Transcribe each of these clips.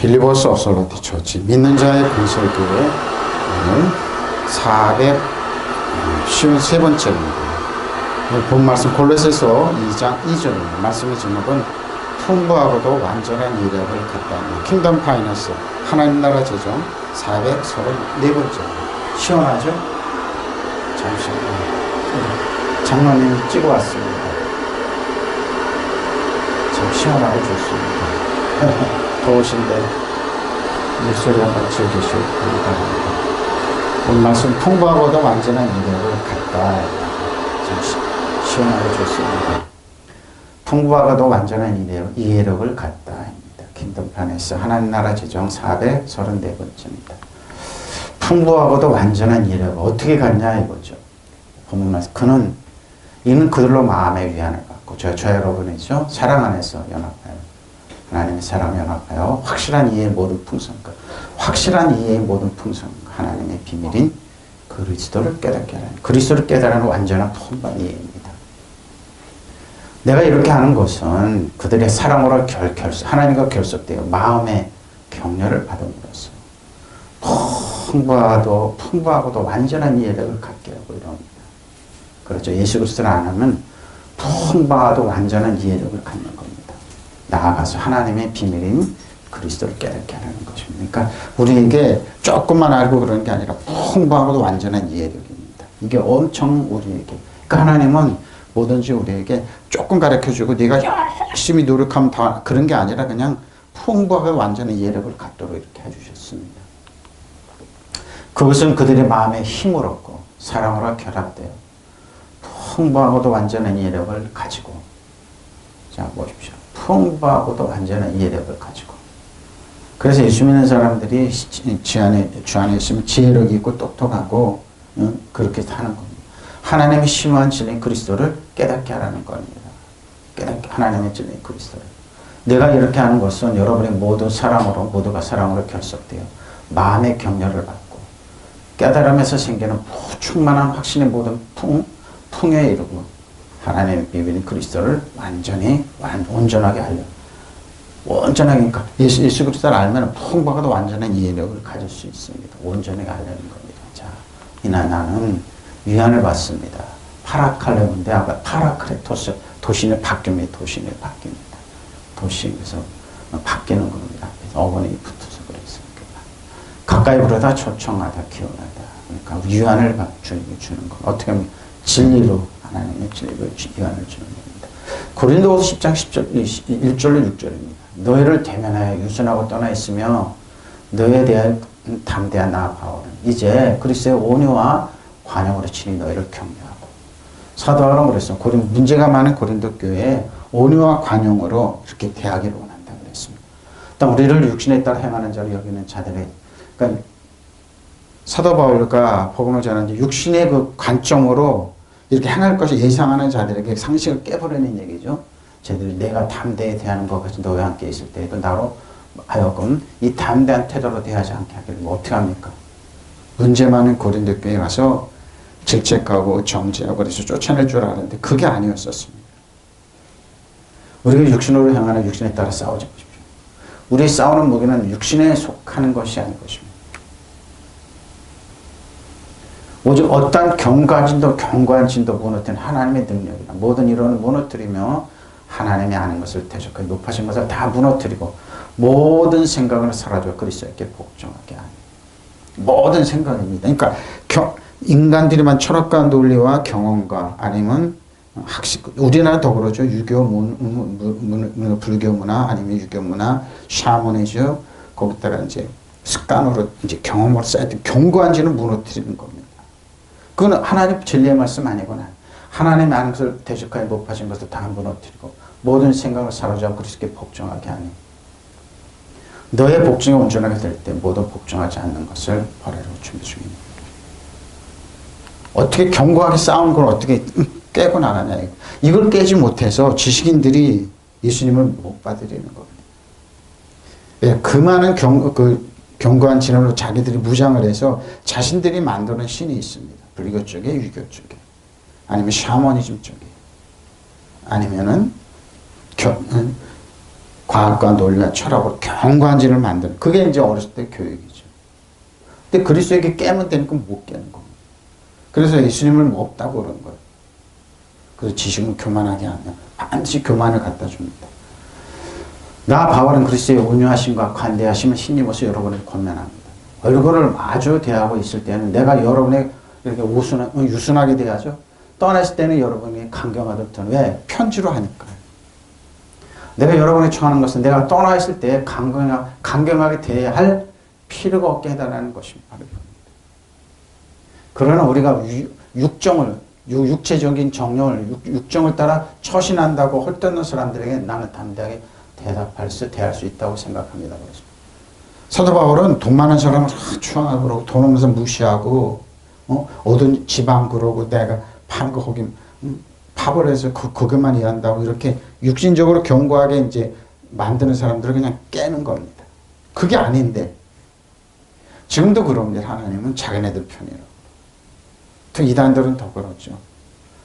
빌리버스 어솔러티 처치 믿는 자의 건설교회 오늘 453번째입니다. 본 말씀 골로새서 2장 2절입니다. 말씀의 제목은 풍부하고도 완전한 이력을 갖다 킹덤 파이낸스 하나님 나라 재정 434번째. 시원하죠? 잠시만요. 장로님이 찍어 왔습니다. 참 시원하고 좋습니다. 더우신데 물소리 한번 즐기시기 바랍니다. 오늘 말씀 풍부하고도 완전한 이력을 갖다 참 시원하고 좋습니다. 풍부하고도 완전한 이해력을 갖다입니다. 킹덤 플래닛 하나님 나라 재정 434번째입니다. 풍부하고도 완전한 이해력을 어떻게 갖냐 이거죠. 본문 말씀 이는 그들로 마음의 위안을 받고 저 여러분이죠. 사랑 안에서 연합하여 하나님의 사랑 연합하여 확실한 이해의 모든 풍성과 확실한 이해의 모든 풍성 하나님의 비밀인 그리스도를 깨닫게 하라는 그리스도를 깨달은 완전한 풍부한 이해입니다. 내가 이렇게 하는 것은 그들의 사랑으로 하나님과 결속되어 마음의 격려를 받음으로써 풍부하고도 완전한 이해력을 갖게 하고 이럽니다. 그렇죠. 예수 그리스도를 안 하면 풍부하고 완전한 이해력을 갖는 겁니다. 나아가서 하나님의 비밀인 그리스도를 깨닫게 하는 것입니다. 그러니까 우리에게 조금만 알고 그러는 게 아니라 풍부하고도 완전한 이해력입니다. 이게 엄청 우리에게 그러니까 하나님은 뭐든지 우리에게 조금 가르쳐주고 네가 열심히 노력하면 다 그런 게 아니라 그냥 풍부하고 완전한 이해력을 갖도록 이렇게 해주셨습니다. 그것은 그들의 마음에 힘을 얻고 사랑으로 결합되어 풍부하고도 완전한 이해력을 가지고 자 보십시오. 풍부하고도 완전한 이해력을 가지고 그래서 예수 믿는 사람들이 주 안에 있으면 지혜력이 있고 똑똑하고 그렇게 하는 겁니다. 하나님의 심오한 진리인 그리스도를 깨닫게 하라는 겁니다. 하나님의 진리인 그리스도를 내가 이렇게 하는 것은 여러분의 모든 모두가 사랑으로 결속되어 마음의 격려를 받고 깨달음에서 생기는 충만한 확신의 모든 풍요에 이르고 하나님의 비밀인 그리스도를 완전히 온전하게 하려 온전하게 그러니까 예수 그리스도를 알면 풍부하고도 완전한 이해력을 가질 수 있습니다. 온전하게 하려는 겁니다. 자, 이나 나는 위안을 받습니다. 파라칼레몬데 아까 파라크레토스 도신을 바뀝니다. 도시에서 바뀌는 겁니다. 어머니 붙어서 그랬습니다. 가까이 부르다 초청하다 기원하다. 그러니까 위안을 주는 것. 어떻게 하면 진리로 하나님의 진리로 위안을 주는 겁니다. 고린도후서 10장 1절로 6절입니다. 너희를 대면하여 유순하고 떠나 있으며 너희에 대한 담대한 나 바울은 이제 그리스도의 온유와 관용으로 친히 너희를 격려하고 사도 바울은 그랬어요. 문제가 많은 고린도 교회에 온유와 관용으로 이렇게 대하기를 원한다 그랬습니다. 또 우리를 육신에 따라 행하는 자를 여기는 자들의 그러니까 사도 바울과 복음을 전하는 육신의 그 관점으로 이렇게 행할 것을 예상하는 자들에게 상식을 깨버리는 얘기죠. 쟤들이 내가 담대히 대하는 것 같이 너와 함께 있을 때에도 나로 하여금 이 담대한 태도로 대하지 않게 하기를 어떻게 합니까? 문제 많은 고린도 교회에 와서 질책하고 정죄하고 그래서 쫓아낼 줄 알았는데 그게 아니었었습니다. 우리가 육신으로 향하는 육신에 따라 싸우지 마십시오. 우리 싸우는 무기는 육신에 속하는 것이 아닌 것입니다. 오직 어떠한 견고한 진도 무너뜨리는 하나님의 능력이다. 모든 이론을 무너뜨리며 하나님이 아는 것을 대적하고 높아진 것을 다 무너뜨리고 모든 생각을 사라져 그리스도께 복종하게 하니 모든 생각입니다. 그러니까 인간들이만 철학과 논리와 경험과 아니면 학식 우리나라 더 그러죠. 불교 문화 아니면 유교 문화 샤머니즘 거기다가 이제 습관으로 이제 경험으로 쌓였던 견고한 진을 무너뜨리는 겁니다. 그건 하나님 진리의 말씀 아니구나. 하나님의 아는 것을 대적하여 높아진 것을 다 무너뜨리고 모든 생각을 사로잡고 그리스도께 복종하게 하니 너의 복종이 온전하게 될 때 모두 복종하지 않는 것을 벌하려고 준비 중입니다. 어떻게 견고하게 싸우는 걸 어떻게 깨고 나가냐. 이걸 깨지 못해서 지식인들이 예수님을 못 받으려는 겁니다. 그 많은 견고한 진으로 자기들이 무장을 해서 자신들이 만드는 신이 있습니다. 불교 쪽에, 유교 쪽에, 아니면 샤머니즘 쪽에, 아니면은 과학과 논리와 철학으로 견고한 진을 만드는, 그게 이제 어렸을 때 교육이죠. 근데 그리스도에게 깨면 되니까 못 깨는 겁니다. 그래서 예수님을 없다고 그런 거예요. 그래서 지식은 교만하게 하면 반드시 교만을 갖다 줍니다. 나 바울은 그리스도의 온유하심과 관대하심을 힘입어서 여러분을 권면합니다. 얼굴을 마주 대하고 있을 때는 내가 여러분의 이렇게 유순하게 대하죠. 떠났을 때는 여러분이 강경하도록. 왜? 편지로 하니까요. 내가 여러분이 청하는 것은 내가 떠나 있을 때 강경하게 대해야 할 필요가 없게 해달라는 것입니다. 바로 이겁니다. 그러나 우리가 육체적인 정령을, 육정을 따라 처신한다고 헐뜯는 사람들에게 나는 담대하게 대할 수 있다고 생각합니다. 그래서 사도 바울은 돈 많은 사람을 추앙하고 그러고 돈 없는 사람 무시하고 어떤 지방 그러고 내가 파는 거 거기 팝을 해서 그것만 이해한다고 이렇게 육신적으로 견고하게 이제 만드는 사람들을 그냥 깨는 겁니다. 그게 아닌데 지금도 그럽니다. 하나님은 자기네들 편이라고. 또 이단들은 더 그렇죠.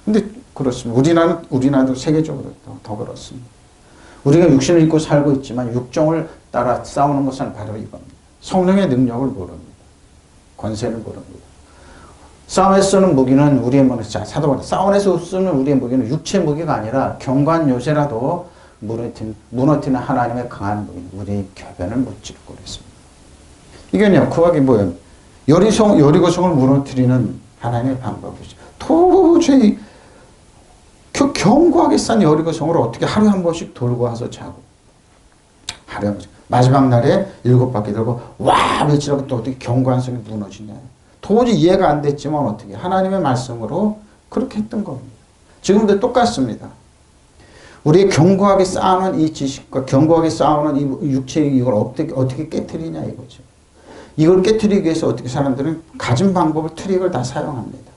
근데 그렇습니다. 우리나라도 세계적으로 더 그렇습니다. 우리가 육신을 입고 살고 있지만 육정을 따라 싸우는 것은 바로 이겁니다. 성령의 능력을 모릅니다. 권세를 모릅니다. 싸움에서 쓰는 무기는 우리의 사도바울 싸움에서 쓰는 우리의 무기는 육체의 무기가 아니라 경관 요새라도 무너뜨리는 하나님의 강한 무기, 우리의 교변을 무찌르고 그랬습니다. 이게요, 구하기 뭐예요? 여리고성을 무너뜨리는 하나님의 방법이죠. 도저히 견고하게 싼 여리고성을 어떻게 하루에 한 번씩 돌고 와서 자고, 하루에 한 번씩. 마지막 날에 7바퀴 돌고 와 며칠하고 또 어떻게 견고한 성이 무너지냐. 도저히 이해가 안 됐지만 어떻게 하나님의 말씀으로 그렇게 했던 겁니다. 지금도 똑같습니다. 우리 견고하게 쌓아놓은 이 지식과 견고하게 쌓아놓은 이 육체의 이걸 어떻게 깨트리냐 이거죠. 이걸 깨트리기 위해서 어떻게 사람들은 가진 방법을 트릭을 다 사용합니다.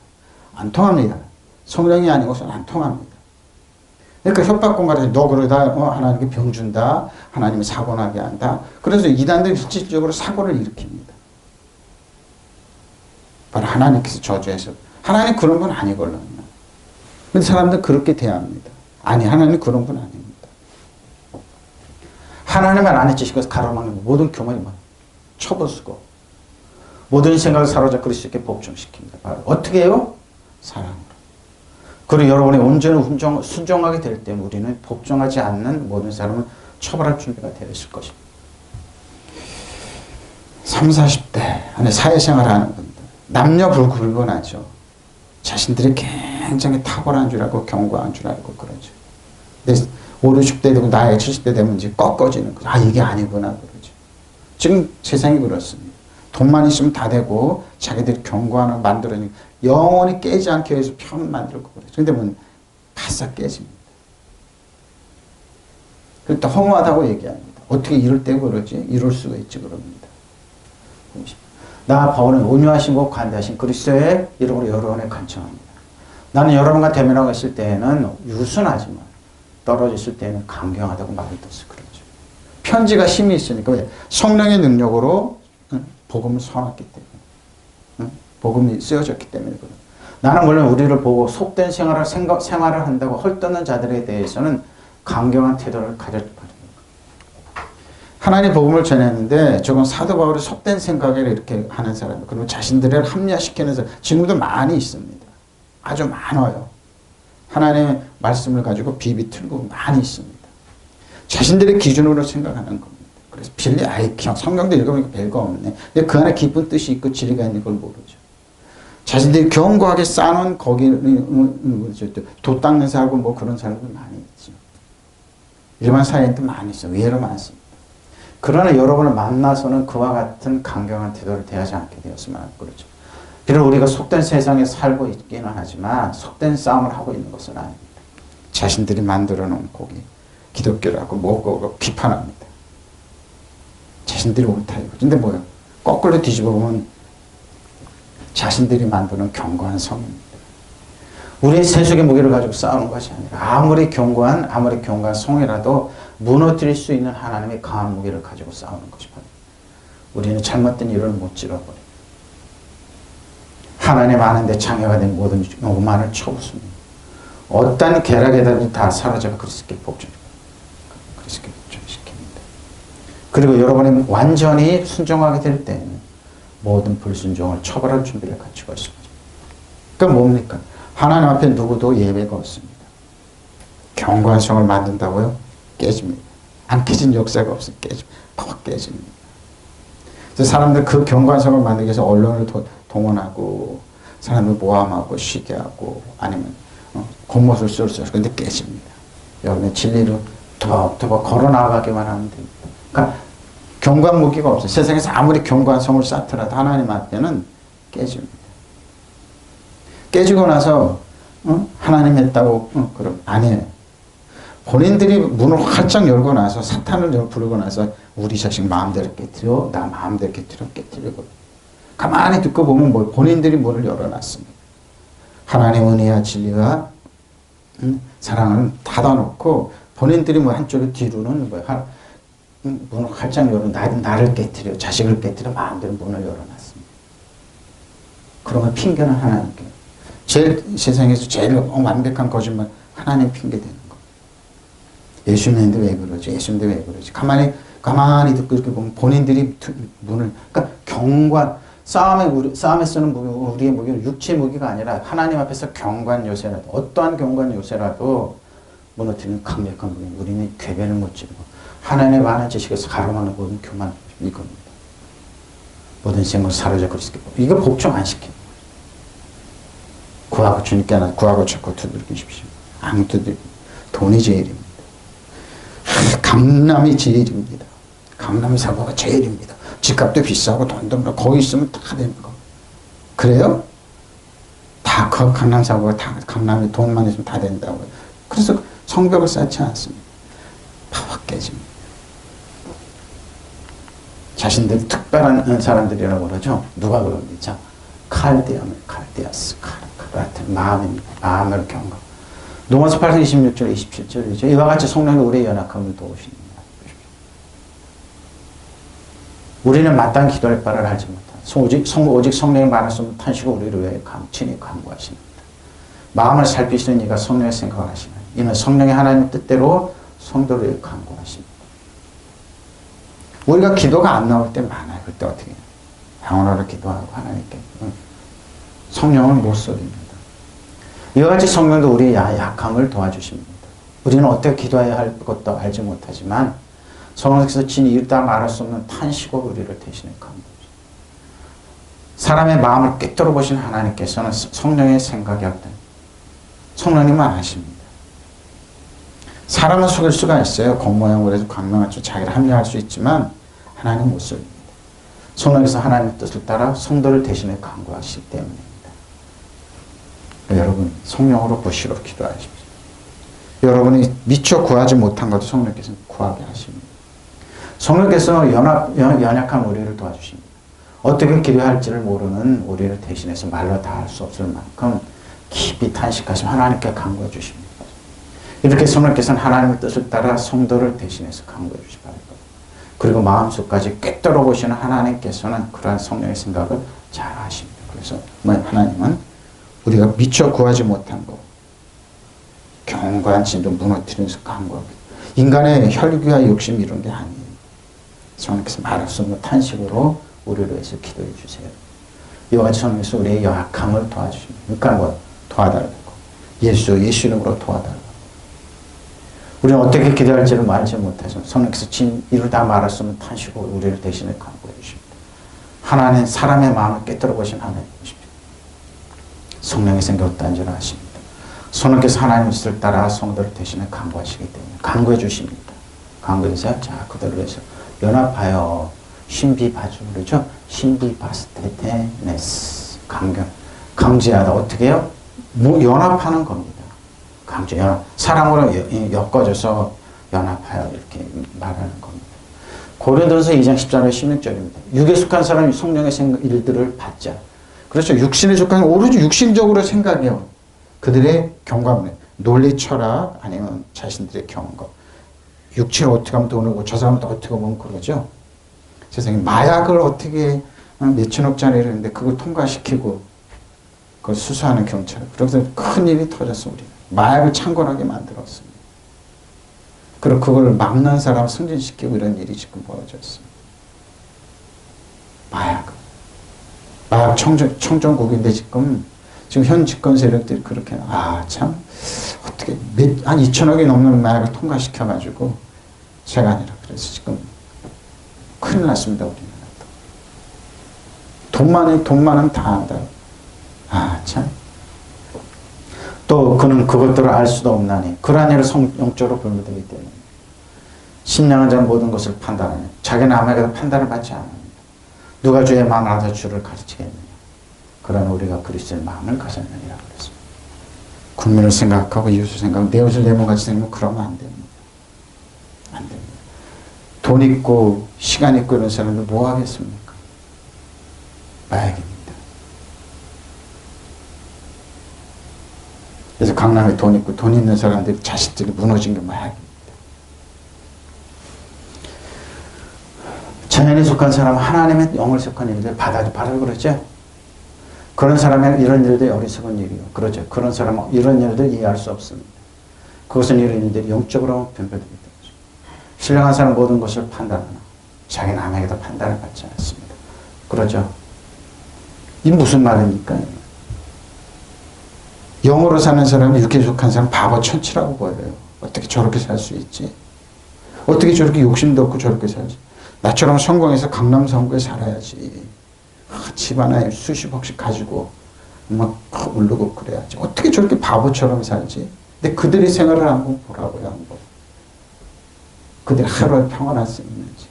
안 통합니다. 성령이 아니고서는 안 통합니다. 그러니까 협박공갈에서 너 그러다 하나님께 병 준다. 하나님이 사고 나게 한다. 그래서 이단들이 실질적으로 사고를 일으킵니다. 바로 하나님께서 저주해서. 하나님 그런 분 아니걸요. 근데 사람들 그렇게 대합니다. 아니 하나님 그런 분 아닙니다. 하나님은 안에 지식을 가로막는 모든 교만이 쳐부수고 모든 생각을 사로잡고 그리스도께 복종시킵니다. 바로 어떻게 해요? 사랑으로. 그리고 여러분이 온전히 순종하게 될 때 우리는 복종하지 않는 모든 사람을 처벌할 준비가 되어 있을 것입니다. 30, 40대 안에 사회생활을 하는 분들 남녀 불구하죠. 자신들이 굉장히 탁월한 줄 알고 견고한 줄 알고 그러죠. 근데 50, 60대 되고 나이가 70대 되면 이제 꺾어지는 거죠. 아 이게 아니구나 그러죠. 지금 세상이 그렇습니다. 돈만 있으면 다 되고 자기들이 견고한 만들어내고 영원히 깨지 않게 해서 편 만들고 그러죠. 근데 뭐 바싹 깨집니다. 그러니까 허무하다고 얘기합니다. 어떻게 이럴 때 그러지? 이럴 수가 있지 그럽니다. 나 바울은 온유하시고 관대하신 그리스도의 이름으로 여러분을 간청합니다. 나는 여러분과 대면하고 있을 때에는 유순하지만 떨어져 있을 때에는 강경하다고 말을 떴어 그러죠. 편지가 힘이 있으니까 왜? 성령의 능력으로 복음을 선했기 때문에 복음이 쓰여졌기 때문에 그래요. 나는 물론 우리를 보고 속된 생활을 한다고 헐뜯는 자들에 대해서는 강경한 태도를 가졌다. 하나님 복음을 전했는데 저건 사도 바울이 속된 생각을 이렇게 하는 사람, 그리고 자신들을 합리화시키는 사람 지금도 많이 있습니다. 아주 많아요. 하나님의 말씀을 가지고 비비 틀고 많이 있습니다. 자신들의 기준으로 생각하는 겁니다. 그래서 그냥 성경도 읽어보니까 별거 없네. 근데 그 안에 깊은 뜻이 있고 진리가 있는 걸 모르죠. 자신들이 견고하게 쌓아놓은 거기는 도 닦는 사람하고 뭐 그런 사람들 많이 있죠. 일반 사회인도 많이 있어. 의외로 많습니다. 그러나 여러분을 만나서는 그와 같은 강경한 태도를 대하지 않게 되었으면 그렇죠. 비록 우리가 속된 세상에 살고 있기는 하지만 속된 싸움을 하고 있는 것은 아닙니다. 자신들이 만들어 놓은 고기, 기독교라고 뭐고 비판합니다. 자신들이 옳다 이거. 근데 뭐예요? 거꾸로 뒤집어 보면 자신들이 만드는 견고한 성입니다. 우리의 세속의 무기를 가지고 싸우는 것이 아니라 아무리 견고한 성이라도 무너뜨릴 수 있는 하나님의 강한 무기를 가지고 싸우는 것입니다. 우리는 잘못된 일을 못 찔러버려요. 하나님 아는데 장애가 된 모든 오만을 쳐부습니다. 어떤 계략에다도 다 사로잡아 그리스도께 복종시킵니다. 그리고 여러분이 완전히 순종하게 될 때에는 모든 불순종을 처벌할 준비를 갖추고 있습니다. 그러니까 뭡니까? 하나님 앞에 누구도 예외가 없습니다. 경관성을 만든다고요? 깨집니다. 안 깨진 역사가 없어요. 퍽 깨집니다. 그래서 사람들 그 경관성을 만들기 위해서 언론을 동원하고 사람을 모함하고 쉬게 하고 아니면 겉멋을 쏠 수 있어요. 근데 깨집니다. 여러분의 진리를 더욱더 걸어나가기만 하면 됩니다. 그러니까 경관 무기가 없어요. 세상에서 아무리 경관성을 쌓더라도 하나님 앞에는 깨집니다. 깨지고 나서 하나님 했다고 그럼 아니에요. 본인들이 문을 활짝 열고 나서 사탄을 부르고 나서 우리 자식 마음대로 깨뜨려 나 마음대로 깨뜨리고 가만히 듣고 보면 뭐 본인들이 문을 열어놨습니다. 하나님의 은혜와 진리와 사랑을 닫아놓고 본인들이 뭐 한쪽에 뒤로는 뭐 문을 활짝 열어 나를 깨뜨려 자식을 깨뜨려 마음대로 문을 열어놨습니다. 그러면 핑계는 하나님께 세상에서 제일 완벽한 거짓말 하나님 핑계 대는 거. 예수님인데 왜 그러지? 예수님인데 왜 그러지? 가만히 듣고 이렇게 보면 본인들이 문을 그러니까 경관 싸움에 쓰는 무기, 우리의 무기는 육체 무기가 아니라 하나님 앞에서 경관 요새라도 어떠한 경관 요새라도 무너뜨리는 강력한 무기. 우리는 궤변을 못 지르고 하나님의 많은 지식에서 가로막는 모든 교만 이겁니다. 모든 생각을 사로잡고 있게 이거 복종 안 시킵니다. 구하고 주님께 하나 구하고 찾고 두들기십시오. 안 두들기. 돈이 제일입니다. 강남이 제일입니다. 강남 사고가 제일입니다. 집값도 비싸고 돈도 많고 거기 있으면 다 되는 거. 그래요? 다 그 강남 사고가 다 강남에 돈만 있으면 다 된다고요. 그래서 성벽을 쌓지 않습니다. 팍 깨집니다. 자신들 특별한 사람들이라고 그러죠. 누가 그럽니까? 칼데아스 같은 마음을 경고. 로마서 8장 26절 27절이죠. 이와 같이 성령이 우리의 연약함을 도우십니다. 우리는 마땅히 기도할 바를 알지 못하고 오직 성령이 말하시면 탄식을 우리를 위해 친히 간구하십니다. 마음을 살피시는 이가 성령의 생각을 하시나요? 이는 성령의 하나님의 뜻대로 성도를 위해 간구하십니다. 우리가 기도가 안 나올 때 많아요. 그때 어떻게 해요? 영혼으로 기도하고 하나님께 성령은 못 쏘립니다. 이와 같이 성령도 우리의 약함을 도와주십니다. 우리는 어떻게 기도해야 할 것도 알지 못하지만 성령께서 진히 이르다 말할 수 없는 탄식으로 우리를 대신해 간구하십니다. 사람의 마음을 꿰뚫어 보신 하나님께서는 성령의 생각이 어떤 성령님은 아십니다. 사람은 속일 수가 있어요. 겉모양으로 해서 강명하죠. 자기를 합리화할 수 있지만 하나님은 못 속입니다. 성령께서 하나님의 뜻을 따라 성도를 대신해 간구하시기 때문입니다. 여러분 성령으로 부시로 기도하십시오. 여러분이 미처 구하지 못한 것도 성령께서 구하게 하십니다. 성령께서 연약한 우리를 도와주십니다. 어떻게 기도할지를 모르는 우리를 대신해서 말로 다 할 수 없을 만큼 깊이 탄식하시며 하나님께 간구해 주십니다. 이렇게 성령께서는 하나님의 뜻을 따라 성도를 대신해서 간구해 주시 바랍니다. 그리고 마음속까지 꿰뚫어 보시는 하나님께서는 그러한 성령의 생각을 잘 아십니다. 그래서 하나님은 우리가 미처 구하지 못한 것, 경관 진도 무너뜨리면서 간구합니다. 인간의 혈기와 욕심 이런 게 아니에요. 성령께서 말할 수 없는 탄식으로 우리를 위해서 기도해 주세요. 이와 같이 성령께서 우리의 약함을 도와주십니다. 그러니까 뭐 도와달라고. 예수 이름으로 도와달라고. 우리는 어떻게 기도할지를 말하지 못하지만 성령께서 이루다 말할 수 없는 탄식으로 우리를 대신해 간구해 주십니다. 하나님 사람의 마음을 깨뜨려 보신 하나님이십니다. 성령의 생각을 어떠한 줄 아십니다. 성령께서 하나님의 뜻을 따라 성도를 대신해 간구하시기 때문에 간구해 주십니다. 간구해서 자 그들을 위해서 연합하여 신비바주 그러죠. 신비바스테테네스 강제하다 어떻게 해요? 연합하는 겁니다. 연합 사랑으로 엮어져서 연합하여 이렇게 말하는 겁니다. 고린도전서 2장 14절 16절입니다. 육에 속한 사람이 성령의 일들을 받자. 그렇죠. 육신에 속한 오로지 육신적으로 생각해요. 그들의 경과문에 논리 철학 아니면 자신들의 경험 육체를 어떻게 하면 돈 오고 저 사람도 어떻게 보면 그러죠. 세상에 마약을 어떻게 몇천억짜리를 했는데 그걸 통과시키고 그걸 수사하는 경찰. 그래서 큰 일이 터졌어 우리가. 마약을 창궐하게 만들었습니다. 그리고 그걸 막는 사람 승진시키고 이런 일이 지금 벌어졌어요. 마약 청정국인데 지금 현 집권 세력들이 그렇게, 참, 어떻게, 한 2천억이 넘는 마약을 통과시켜가지고, 제가 아니라, 그래서 지금 큰일 났습니다, 우리나라도. 돈 많으면 다 한다. 참. 또 그는 그것들을 알 수도 없나니 그러한 일을 영적으로 분별되기 때문에 신령한 자는 모든 것을 판단하며 자기 남에게도 판단을 받지 않습니다. 누가 주의 마음을 알아서 주를 가르치겠느냐. 그러나 우리가 그리스도의 마음을 가졌느니라 그랬습니다. 국민을 생각하고 이웃을 생각하고 내 옷을 내 몸같이 생각하면 그러면 안 됩니다. 안 됩니다. 돈 있고 시간 있고 이런 사람들 뭐 하겠습니까? 마약입니다. 그래서 강남에 돈 있고 돈 있는 사람들이 자식들이 무너진 게 마약입니다. 자연에 속한 사람은 하나님의 영을 속한 일들 받아도 그러죠. 그런 사람의 이런 일들이 어리석은 일이요. 그렇죠. 그런 사람은 이런 일들 이해할 수 없습니다. 그것은 이런 일들이 영적으로 변별되기 때문이죠. 신령한 사람 모든 것을 판단하나 자기 남에게도 판단을 받지 않습니다. 그러죠. 이 무슨 말입니까? 영으로 사는 사람은 육에 속한 사람 바보 천치라고 보여요. 어떻게 저렇게 살 수 있지? 어떻게 저렇게 욕심도 없고 저렇게 살지? 나처럼 성공해서 강남 성구에 살아야지. 집 하나에 수십억씩 가지고 막 울르고 그래야지. 어떻게 저렇게 바보처럼 살지? 근데 그들의 생활을 한번 보라고요. 한번. 그들이 하루에 평안할 수 있는지.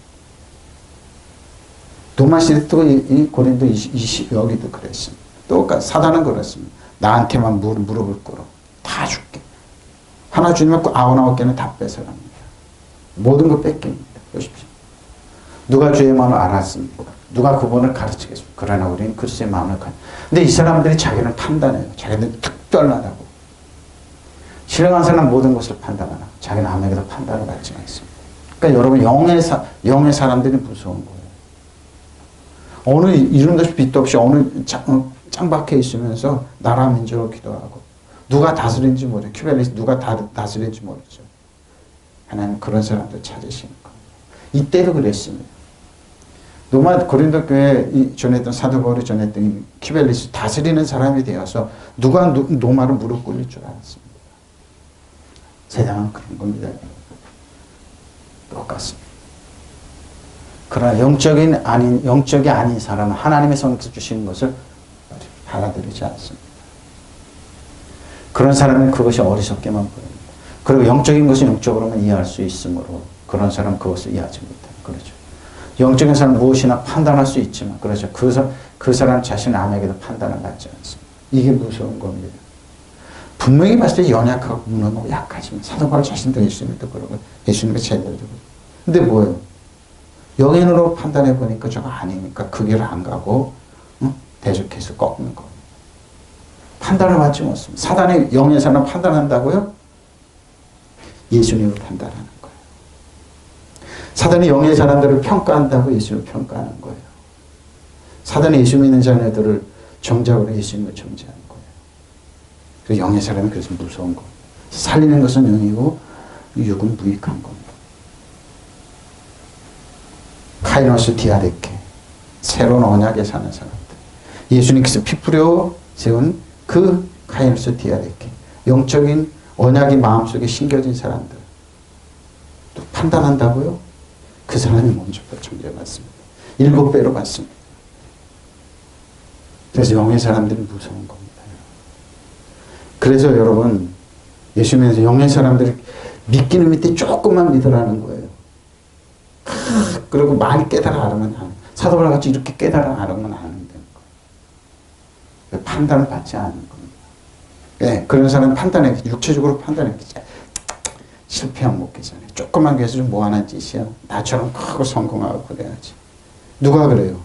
도마시도 이 고린도 20 여기도 그랬습니다. 똑같이 사단은 그렇습니다. 나한테만 무릎을 꿇어. 다 줄게. 하나 주면 99개는 다 뺏어갑니다. 모든 거 뺏깁니다. 보십시오. 누가 주의 마음을 알았습니까? 누가 그분을 가르치겠습니까? 그러나 우리는 그리스도의 마음을 근데 이 사람들이 자기를 판단해요. 자기는 특별하다고. 신령한 사람은 모든 것을 판단하나 자기 남에게도 판단을 받지 않습니다. 그러니까 여러분 영의 사람들이 무서운 거예요. 어느 이름도 없이 빛도 없이 어느 짱박해 있으면서 나라 민족을 기도하고 누가 다스린지 모르죠. 큐벨리스 누가 다스린지 모르죠. 하나님 그런 사람들 찾으시는 거예요. 이때도 그랬습니다. 고린도 교회 전했던 사도 바울이 전했던 큐벨리스 다스리는 사람이 되어서 누가 노마를 무릎 꿇릴 줄 알았습니다. 세상은 그런 겁니다. 똑같습니다. 그러나 영적이 아닌 사람은 하나님의 성령께서 주시는 것을 받아들이지 않습니다. 그런 사람은 그것이 어리석게만 보입니다. 그리고 영적인 것은 영적으로만 이해할 수 있으므로 그런 사람은 그것을 이해하지 못해요. 그렇죠. 영적인 사람은 무엇이나 판단할 수 있지만 그렇죠. 그 사람 자신 남에게도 판단을 받지 않습니다. 이게 무서운 겁니다. 분명히 봤을 때 연약하고 무능하고 약하지만 사도 바울 자신도 예수님도 그러고 예수님의 제자들도 그러고 근데 뭐예요? 영인으로 판단해 보니까 저거 아니니까 그 길을 안 가고 대적해서 꺾는 거예요. 판단을 받지 못습니다. 사단이 영의 사람 판단한다고요? 예수님을 판단하는 거예요. 사단이 영의 사람들을 평가한다고 예수님을 평가하는 거예요. 사단이 예수 믿는 자녀들을 정작으로 예수님을 정죄하는 거예요. 그래서 영의 사람이 그래서 무서운 거예요. 살리는 것은 영이고 육은 무익한 겁니다. 카이노스 디아레케 새로운 언약에 사는 사람들 예수님께서 피 뿌려 세운 그 카이노스 디아레케 영적인 언약이 마음속에 심겨진 사람들 또 판단한다고요? 그 사람이 먼저 정죄받습니다. 7배로 받습니다. 그래서 영의 사람들이 무서운 겁니다. 그래서 여러분 예수 믿으면서 영의 사람들이 믿기는 믿되 조금만 믿으라는 거예요. 그리고 많이 깨달아 알으면 안 사도 바울 같이 이렇게 깨달아 알으면 안 되는 거예요. 판단을 받지 않는 겁니다. 네, 그런 사람은 육체적으로 판단했기 실패한 못 계산해. 조그만 교회에서 좀 뭐하는 짓이야. 나처럼 크고 성공하고 그래야지. 누가 그래요?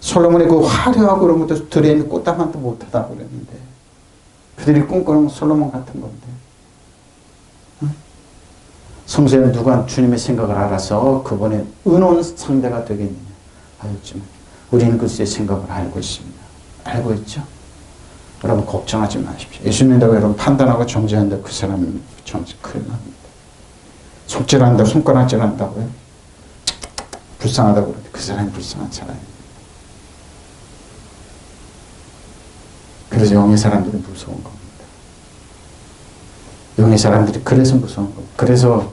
솔로몬이 그 화려하고 그런 것도 들에 있는 꽃다만도 못하다고 그랬는데 그들이 꿈꾸는 솔로몬 같은 건데 성서에는 누가 주님의 생각을 알아서 그분의 은혼 상대가 되겠느냐 하였지만 우리는 그리스도의 생각을 알고 있습니다. 알고 있죠? 여러분 걱정하지 마십시오. 예수 믿는다고 여러분 판단하고 정죄한다 그 사람은 정죄 큰일 납니다. 손질한다고, 손가락질 한다고요? 불쌍하다고 그러는데 그 사람이 불쌍한 사람이에요. 그래서 영의 사람들이 무서운 겁니다. 영의 사람들이 그래서 무서운 겁니다. 그래서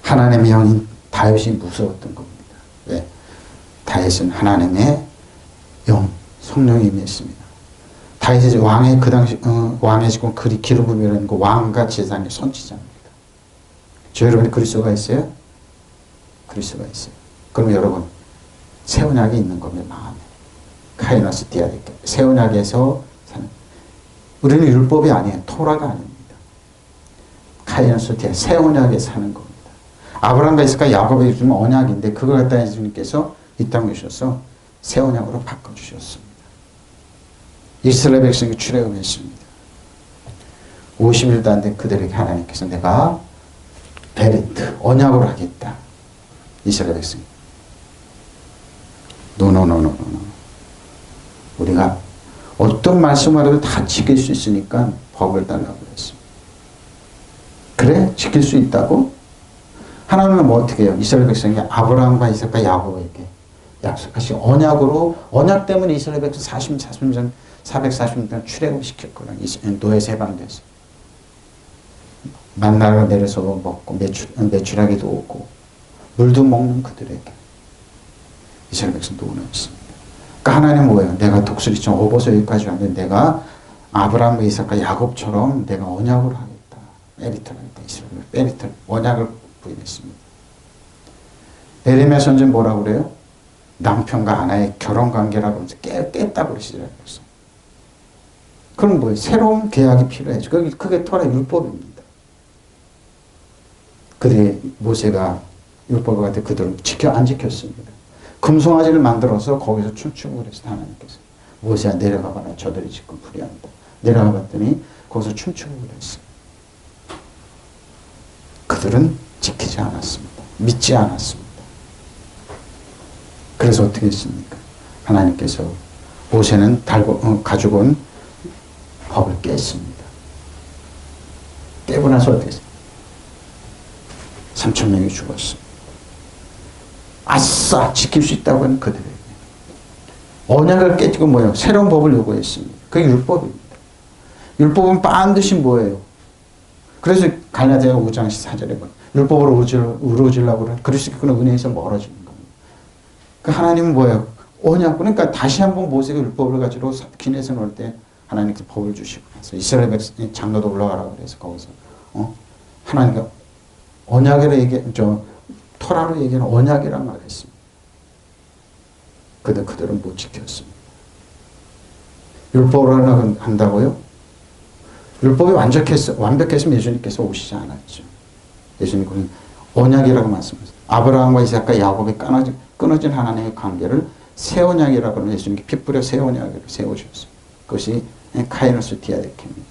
하나님의 영인 다윗이 무서웠던 겁니다. 왜? 다윗은 하나님의 영, 성령이 임했습니다. 다윗이 왕의 그 당시 왕의 지금 기름부음이라는 그 왕과 제사장의 선지자입니다. 저 여러분이 그리스도가 있어요? 그리스도가 있어요. 그럼 여러분 새 언약이 있는 겁니다. 마음에. 카이노스 디아리케. 새 언약에서 사는. 우리는 율법이 아니에요. 토라가 아닙니다. 카이노스 디아 새 언약에 사는 겁니다. 아브라함과 이삭과 야곱에게 주면 언약인데 그걸 갖다 예수님께서 이 땅에 주셔서 새 언약으로 바꿔주셨습니다. 이스라엘 백성이 출애굽했습니다. 50일도 안 된 그들에게 하나님께서 내가 베리트 언약으로 하겠다. 이스라엘 백성이 노노노노노 우리가 어떤 말씀을 해도 다 지킬 수 있으니까 법을 달라고 그랬습니다. 그래? 지킬 수 있다고? 하나님은 뭐 어떻게 해요? 이스라엘 백성이 아브라함과 이삭과 야곱에게 약속하신 언약으로 언약 때문에 이스라엘 백성 440년 출애굽시켰거든요. 노예에서 해방돼서 만나를 내려서 먹고 메추라기도 오고 물도 먹는 그들에게 이스라엘 백성도 원했습니다. 그러니까 하나님은 뭐예요? 내가 독수리처럼 업어서 여기까지 왔는데 내가 아브라함과 이삭과 야곱처럼 내가 언약을 하겠다. 베리트를 하겠다. 이스라엘 베리트 언약을 부인했습니다. 에레미야 선지는 뭐라고 그래요? 남편과 아내의 결혼관계라고 하면서 깼다고 그러시더라고요. 그럼 뭐예요? 새로운 계약이 필요해요. 그게 토라 율법입니다. 그들이 모세가 율법을 갖다 그들은 안 지켰습니다. 금송아지를 만들어서 거기서 춤추고 그래서 하나님께서 모세야 내려가봐라. 저들이 지금 불의한다. 내려가 봤더니 거기서 춤추고 그랬어요. 그들은 지키지 않았습니다. 믿지 않았습니다. 그래서 어떻게 했습니까? 하나님께서 모세는 가지고 온 법을 깼습니다. 깨고 나서 어떻게 했습니까? 3,000명이 죽었습니다. 아싸! 지킬 수 있다고 하는 그들에게. 언약을 깨지고 뭐예요? 새로운 법을 요구했습니다. 그게 율법입니다. 율법은 반드시 뭐예요? 그래서 갈라디아 5장 4절에 보면 율법으로 우러지려고 그러는 그리스도는 은혜에서 멀어지는 겁니다. 그 하나님은 뭐예요? 언약. 그러니까 다시 한번 모세가 율법을 가지고 기내에서 놀 때 하나님께서 법을 주시고 나서 이스라엘 백성 장로도 올라가라고 그래서 거기서 하나님과 언약이라 토라로 얘기하는 언약이란 말을 했습니다. 그들은 못 지켰습니다. 율법으로 한다고요? 율법이 완벽했으면 예수님께서 오시지 않았죠. 예수님은 언약이라고 말씀하셨어요. 아브라함과 이삭과 야곱이 끊어진 하나님의 관계를 새 언약이라고 하면 예수님께 피 뿌려 새 언약을 세워주셨어요. 그것이 카이노스 디아데케입니다.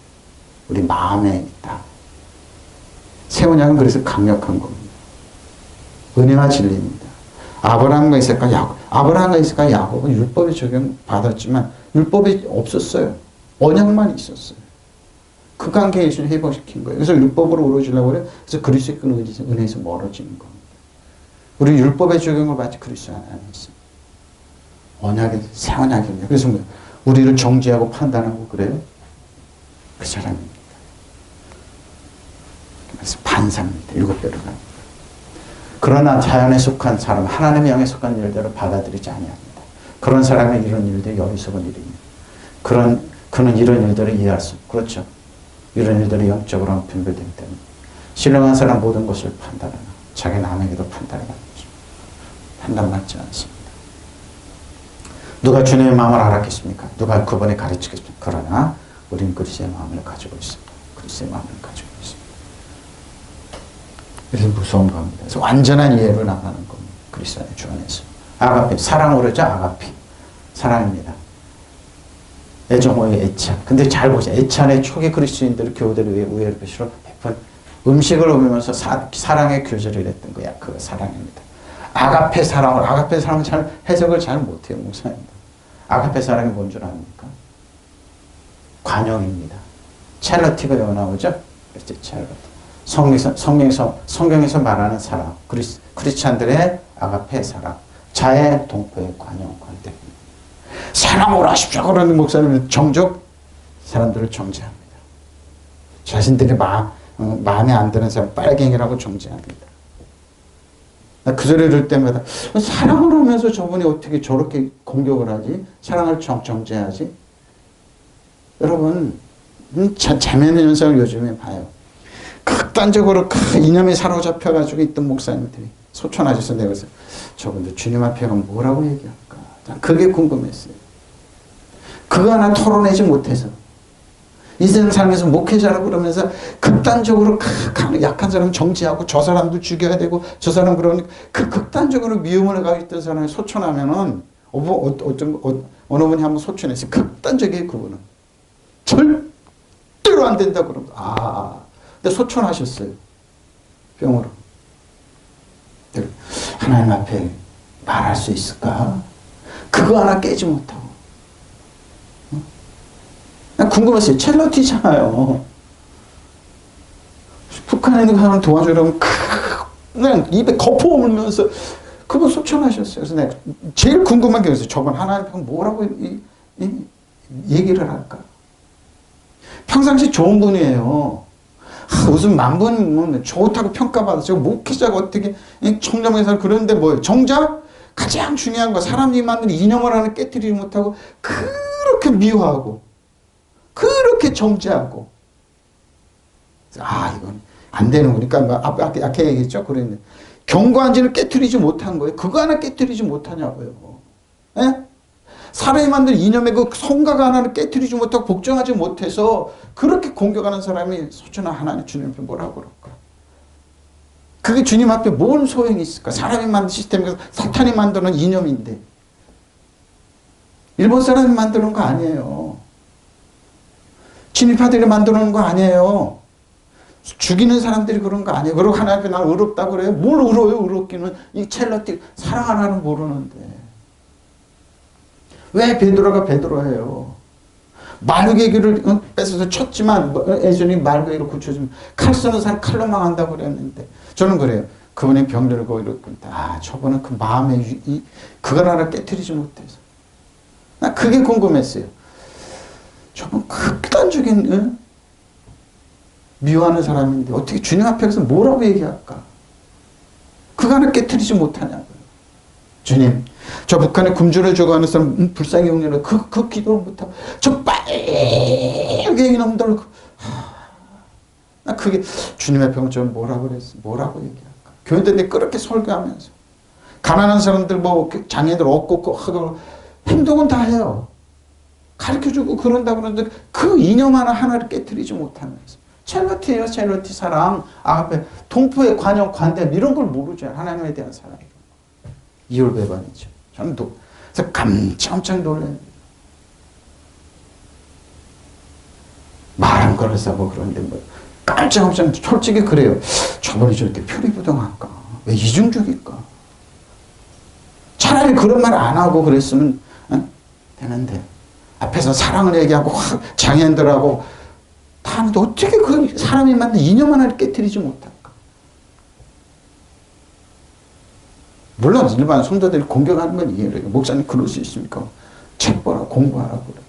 우리 마음에 있다. 새 언약은 그래서 강력한 겁니다. 은혜와 진리입니다. 아브라함과 이삭과 야곱은 율법의 적용받았지만 율법이 없었어요. 언약만 있었어요. 그 관계 예수님 회복시킨 거예요. 그래서 율법으로 이루어지려고 그래요. 그래서 그리스도의 은혜에서 멀어지는 겁니다. 우리 율법의 적용을 받지 그리스도 안 했어요. 언약이 새 언약입니다. 그래서 뭐 우리를 정죄하고 판단하고 그래요? 그 사람입니다. 그래서 반사입니다. 7배로 갑니다. 그러나 자연에 속한 사람, 하나님의 영에 속한 일들을 받아들이지 아니합니다. 그런 사람은 이런 일들이 어리석은 일입니다. 그는 이런 일들을 이해할 수 없고, 그렇죠. 이런 일들이 영적으로 분별되기 때문에 신령한 사람 모든 것을 판단하나 자기 남에게도 판단하는 거죠. 판단받지 않습니다. 누가 주님의 마음을 알았겠습니까? 누가 그분이 가르치겠습니까? 그러나 우리는 그리스도의 마음을 가지고 있습니다. 그리스도의 마음을 가지고 있습니다. 그래서 무서운 겁니다. 그래서 완전한 이해로 나가는 겁니다. 그리스도 안에 주 안에서. 아가페, 사랑으로 죠 아가페. 사랑입니다. 애정호의 애찬. 근데 잘 보세요. 애찬의 초기 그리스도인들을 교우들을 위해 우애를 표시로 베푼 음식을 먹으면서 사랑의 교제를 했던 거야. 그 사랑입니다. 아가페 사랑을 잘 해석을 잘 못해요. 목사님들. 아가페 사랑이 뭔 줄 아십니까? 관용입니다. 찰러티가 왜 나오죠? 그렇죠. 찰러티. 성경에서 말하는 사랑, 크리스찬들의 아가페 사랑, 자의 동포의 관용 관대. 사랑으로 하십시오. 그러는 목사님은 정적 사람들을 정죄합니다. 자신들이 마음에 안 드는 사람 빨갱이라고 정죄합니다. 그 소리 들을 때마다 사랑을 하면서 저분이 어떻게 저렇게 공격을 하지? 사랑을 정죄하지? 여러분 재미있는 현상을 요즘에 봐요. 극단적으로 그 이념에 사로잡혀가지고 있던 목사님들이 소천하셔서 내가서 저분들 주님 앞에 가면 뭐라고 얘기할까? 그게 궁금했어요. 그거 하나 털어내지 못해서 인생 살면서 목회자라고 그러면서 극단적으로 약한 사람 정지하고 저 사람도 죽여야 되고 저 사람 그러니까 그 극단적으로 미움을 가지고 있던 사람이 소천하면은 어느 분이 한번 소천했어요. 극단적이에요. 그분은 절대로 안 된다 그러면서 근데 소천하셨어요. 병으로. 하나님 앞에 말할 수 있을까? 그거 하나 깨지 못하고. 궁금했어요. 첼러티잖아요. 북한에 있는 사람을 도와주려면 그냥 입에 거품 오물면서 그분 소천하셨어요. 그래서 내가 제일 궁금한 게 있어요. 저건 하나님 앞에 뭐라고 얘기를 할까? 평상시 좋은 분이에요. 무슨 만분 좋다고 평가받았어요. 목회자가 어떻게 청렴해서 그러는데 뭐예요? 정작 가장 중요한 거 사람이 만든 이념을 하나 깨뜨리지 못하고 그렇게 미워하고 그렇게 정죄하고 이건 안 되는 거니까 아까 얘기했죠. 그랬는데 경고한지를 깨뜨리지 못한 거예요. 그거 하나 깨뜨리지 못하냐고요. 에? 사람이 만든 이념의 그 성각 하나를 깨뜨리지 못하고 복종하지 못해서 그렇게 공격하는 사람이 소천한 하나님 주님 앞에 뭐라고 그럴까? 그게 주님 앞에 뭔 소용이 있을까? 사람이 만든 시스템에서 사탄이 만드는 이념인데 일본 사람이 만드는 거 아니에요. 진입파들이 만드는 거 아니에요. 죽이는 사람들이 그런 거 아니에요. 그리고 하나님 앞에 난 의롭다고 그래요. 뭘 의로워요? 의롭기는 이 첼러티 사랑 하나는 모르는데 왜 베드로가 베드로예요? 말개기를 뺏어서 쳤지만 예전에 말개기를 고쳐주면 칼 쓰는 사람 칼로 망한다고 그랬는데 저는 그래요. 그분의 병들을 이렇게 저분은 그 마음에 그걸 하나 깨뜨리지 못해서 나 그게 궁금했어요. 저분 극단적인 미워하는 사람인데 어떻게 주님 앞에 가서 뭐라고 얘기할까? 그거 하나 깨뜨리지 못하냐고요. 주님, 저 북한에 굶주려 죽어가는 사람 불쌍히 용려를 그 기도를 못하고 저 빨갱이 놈들 나 그게 주님 앞에 가면 좀 뭐라고 그랬어? 뭐라고 얘기할까? 교회들이 그렇게 설교하면서 가난한 사람들 장애들 얻고 하고 행동은 다 해요. 가르쳐주고 그런다 그러는데 그 이념 하나를 깨뜨리지 못하면서 첼러티예요. 첼러티 사랑 앞에 동포의 관용 관대 이런 걸 모르죠. 하나님에 대한 사랑 이율배반이죠. 저는 그래서 깜짝 놀랐는데 말은 걸어서 그런데 깜짝 솔직히 그래요. 저번에 저렇게 표리부동할까? 왜 이중적일까? 차라리 그런 말 안 하고 그랬으면 되는데 앞에서 사랑을 얘기하고 장애인들하고 다 하는데 어떻게 그 사람이 만든 이념 하나를 깨뜨리지 못할까? 물론 일반 성도들이 공격하는 건 이해해요. 목사님 그럴 수 있습니까? 책 보라 공부하라고 그래요.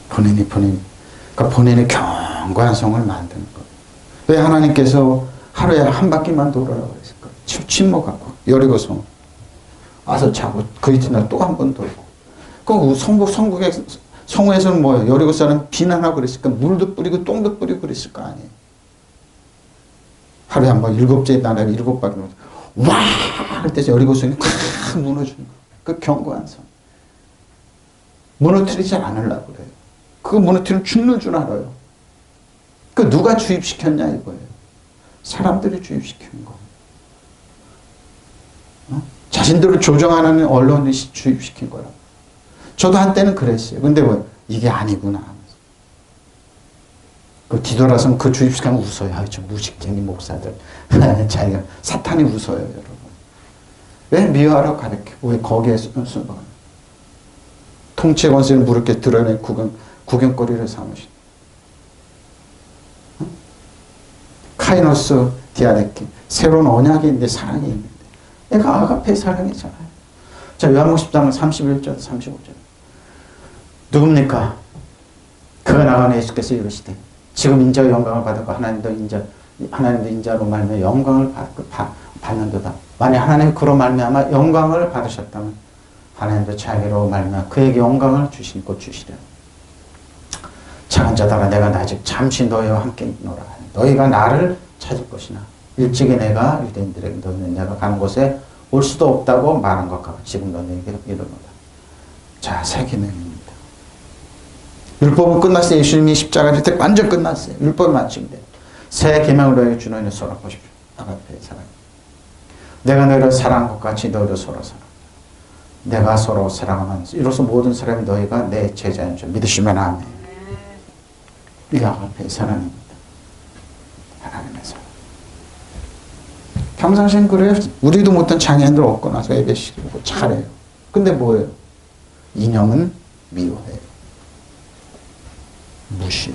그러니까 본인의 견고한 성을 만드는 거예요. 왜 하나님께서 하루에 한 바퀴만 돌아라고 했을까? 침묵하고 여리고성 와서 자고 그 이튿날 또 한 번 돌고 그 성에서는 뭐예요? 여리고 사람 비난하고 그랬을까? 물도 뿌리고 똥도 뿌리고 그랬을 거 아니에요. 하루에 한 번 7째 날에 7바퀴 와! 할 때 여리고성이 콱 무너지는 거예요. 그 견고한 성. 무너뜨리지 않으려고 그래요. 그거 무너뜨리면 죽는 줄 알아요. 그 누가 주입시켰냐 이거예요. 사람들이 주입시키는 거. 자신들을 조정하는 언론이 주입시킨 거라고. 저도 한때는 그랬어요. 근데 이게 아니구나. 그 뒤돌아서면 그 주입시키면 웃어요. 저 무식쟁이 목사들. 자기가 사탄이 웃어요, 여러분. 왜 미워하라고 가르쳐? 왜 거기에 순박한 통치 권세를 무릎께 드러낸 구경거리를 삼으신. 카이노스 디아데키. 새로운 언약인데 사랑이 있는데. 내가 아가페 사랑이잖아요. 자, 요한복음 10장 31절, 35절. 누굽니까? 그가 나가는 예수께서 이르시되 지금 인자의 영광을 받았고 하나님도 인자로 말미암아 영광을 받는도다. 만약 하나님이 그로 말미암아 영광을 받으셨다면 하나님도 자기로 말미암아 그에게 영광을 주시니 곧 주시리라. 작은 자들아 내가 아직 잠시 너희와 함께 있노라. 너희가 나를 찾을 것이나 일찍이 내가 유대인들에게 너희는 내가 가는 곳에 올 수도 없다고 말한 것과 지금 너희에게 이르노라. 자, 새 계명입니다. 율법은 끝났어요. 예수님이 십자가를 때 완전 끝났어요. 율법이 마침돼. 새 계명으로 너희 주 너희는 서로 보십시오. 아가페의 사랑. 내가 너희를 사랑한 것 같이 너희도 서로 사랑. 내가 서로 사랑하면 이로써 모든 사람이 너희가 내 제자인 줄 믿으시면 아멘. 이게 아가페의 사랑입니다. 하나님의 사랑. 평상시엔 그래요. 우리도 못한 장애인들 얻고 나서 예배시키고 잘해요. 근데 뭐예요? 이념은 미워해요. 무시.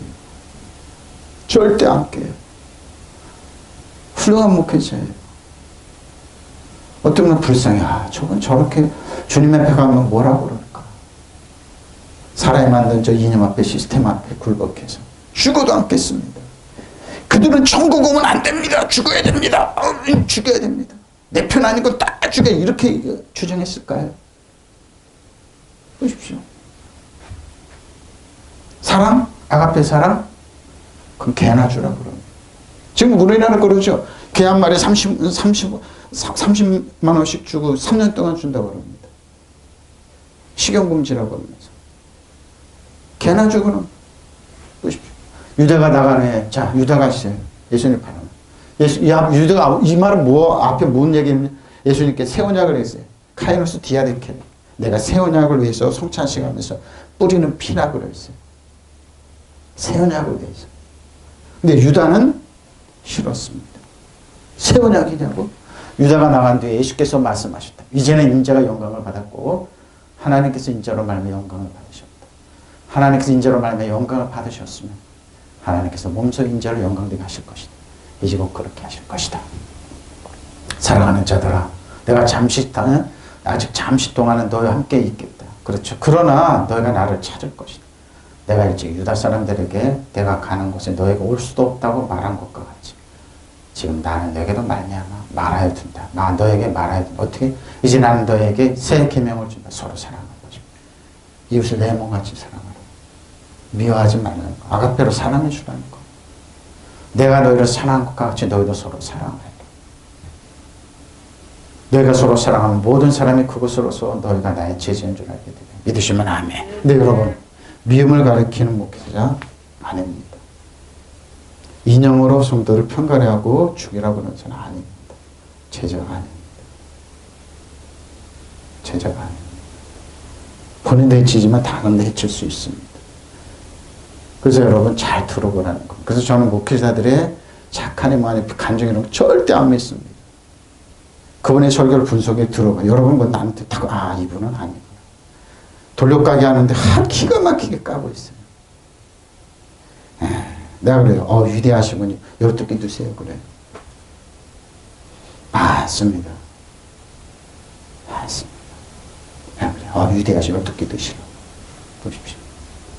절대 안 깨요. 훌륭한 목회자예요. 어떤 분은 불쌍해. 아, 저건 저렇게 주님 앞에 가면 뭐라고 그럴까? 사람이 만든 저 이념 앞에 시스템 앞에 굴복해서 죽어도 않겠습니다. 그들은 천국 오면 안 됩니다. 죽어야 됩니다. 죽여야 됩니다. 내 편 아니고 다 죽여. 이렇게 주장했을까요? 보십시오. 사랑? 아가페 사랑? 그럼 개나 주라고 그러면. 지금 우리나라 그러죠. 개 한 마리 30만 원씩 주고 3년 동안 준다고 그럽니다. 식용금지라고 하면서. 개나 주 그럼. 보십시오. 유다가 나가네. 자, 유다가 있어요. 예수님 바라면. 유다가 이 말은 뭐 앞에 뭔 얘기냐면 예수님께 새 언약을 했어요. 카이노스 디아데케. 내가 새 언약을 위해서 성찬식하면서 뿌리는 피라고 그랬어요. 새 언약을 위해서. 근데 유다는 싫었습니다. 새 언약이냐고? 유다가 나간 뒤에 예수께서 말씀하셨다. 이제는 인자가 영광을 받았고 하나님께서 인자로 말미암아 영광을 받으셨다. 하나님께서 인자로 말미암아 영광을 받으셨으면 하나님께서 몸소 인자로 영광되게 하실 것이다. 이제 곧 그렇게 하실 것이다. 사랑하는 자들아, 내가 아직 잠시 동안은 너희와 함께 있겠다. 그렇죠. 그러나 너희가 나를 찾을 것이다. 내가 일찍 유다 사람들에게 내가 가는 곳에 너희가 올 수도 없다고 말한 것과 같이 지금 나는 너에게도 말미암아 말하여 둔다. 나 너에게 말하여 둔다. 어떻게? 이제 나는 너에게 새 계명을 준다. 서로 사랑하는 것입니다. 이웃을 내 몸같이 사랑하라. 미워하지 말라는 거. 아가페로 사랑해 주라는 거. 내가 너희를 사랑한 것과 같이 너희도 서로 사랑하라. 너희가 서로 사랑하면 모든 사람이 그것으로서 너희가 나의 제자인 줄 알게 되다. 믿으시면 아멘. 근데 여러분, 미움을 가리키는 목회자 아닙니다. 이념으로 성도를 편가르하고 죽이라고 하는 것은 아닙니다. 제자가 아닙니다. 제자가 아닙니다. 본인도 해치지만 다른 데 해칠 수 있습니다. 그래서 여러분 잘 들어보라는 거. 그래서 저는 목회자들의 착한 마음에 간증 이런 거 절대 안 믿습니다. 그분의 설교를 분석해 들어봐. 여러분 뭐 나한테 딱 이분은 아니구나. 돌려까기 하는데 기가 막히게 까고 있어요. 내가 그래요. 위대하시군요. 열두개 드세요. 그래요. 맞습니다. 맞습니다. 그래요. 위대하시고 열두개 드시라고. 보십시오.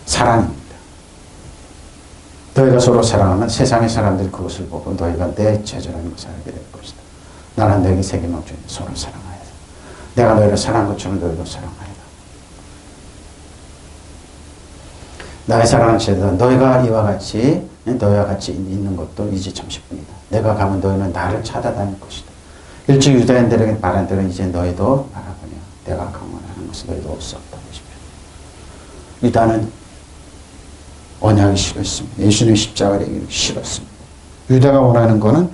사랑입니다. 너희가 서로 사랑하면 세상의 사람들이 그것을 보고 너희가 내 제자라는 것을 알게 될 것이다. 나는 너에게 새 계명 주니 서로 사랑하여라. 내가 너희를 사랑한 것처럼 너희도 사랑하여라. 나의 사랑하는 제자, 너희와 같이 있는 것도 이제 잠시뿐이다. 내가 가면 너희는 나를 찾아다닐 것이다. 일찍 유다인들에게 말한 대로 이제 너희도 말하거냐. 내가 강원하는 것은 너희도 올 수 없다. 보십시오. 유다는 언약이 싫었습니다. 예수님의 십자가를 얘기하기 싫었습니다. 유다가 원하는 것은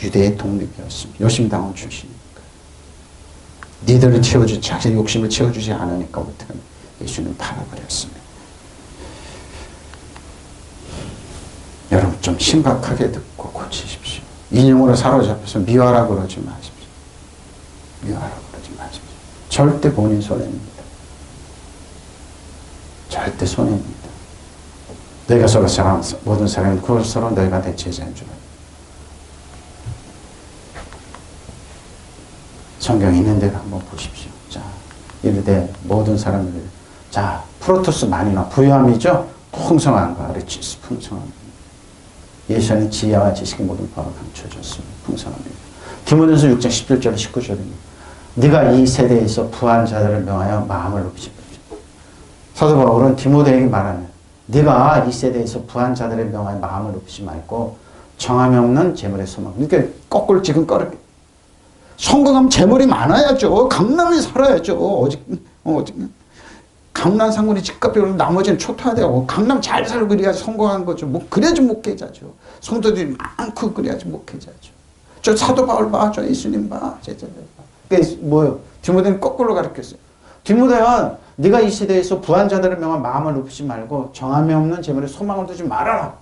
유대의 독립이었습니다. 여심당원 출신이니까. 니들을 자신의 욕심을 채워주지 않으니까 어떻게 예수님 팔아버렸습니다. 여러분 좀 심각하게 듣고 고치십시오. 인형으로 사로잡혀서 미워하라고 그러지 마십시오. 미워하라고 그러지 마십시오. 절대 본인 손해입니다. 절대 손해입니다. 너희가 서로 모든 사람이 그걸 서로 너희가 내 제자인 줄 알아. 성경에 있는 대로 한번 보십시오. 자, 이르되 모든 사람들, 자, 프로토스 마니나 부유함이죠. 풍성한 거, 아르치스 풍성함. 예수는 지혜와 지식의 모든 바가 감춰졌습니다. 풍성합니다. 디모데전서 6장 17절 19절입니다. 네가 이 세대에서 부한 자들을 명하여 마음을 높이지 말자. 사도 바울은 디모데에게 말하는 네가 이 세대에서 부한 자들을 명하여 마음을 높이지 말고 정함이 없는 재물의 소망. 그러니까 거꾸로 지금 꺼르게. 성공하면 재물이 많아야죠. 강남에 살아야죠. 오직 강남 상군이 집값이 오르면 나머지는 초토화되고 강남 잘 살고 그래야지 성공한 거죠. 뭐 그래야지 목회자죠. 성도들이 많고 그래야지 목회자죠. 저 사도 바울 봐, 저 예수님 봐, 제자들 봐. 그게 뭐예요? 디모데는 거꾸로 가르쳤어요. 디모데야, 네가 이 시대에서 부한 자들을 명한 마음을 높이지 말고 정함이 없는 재물에 소망을 두지 말아라.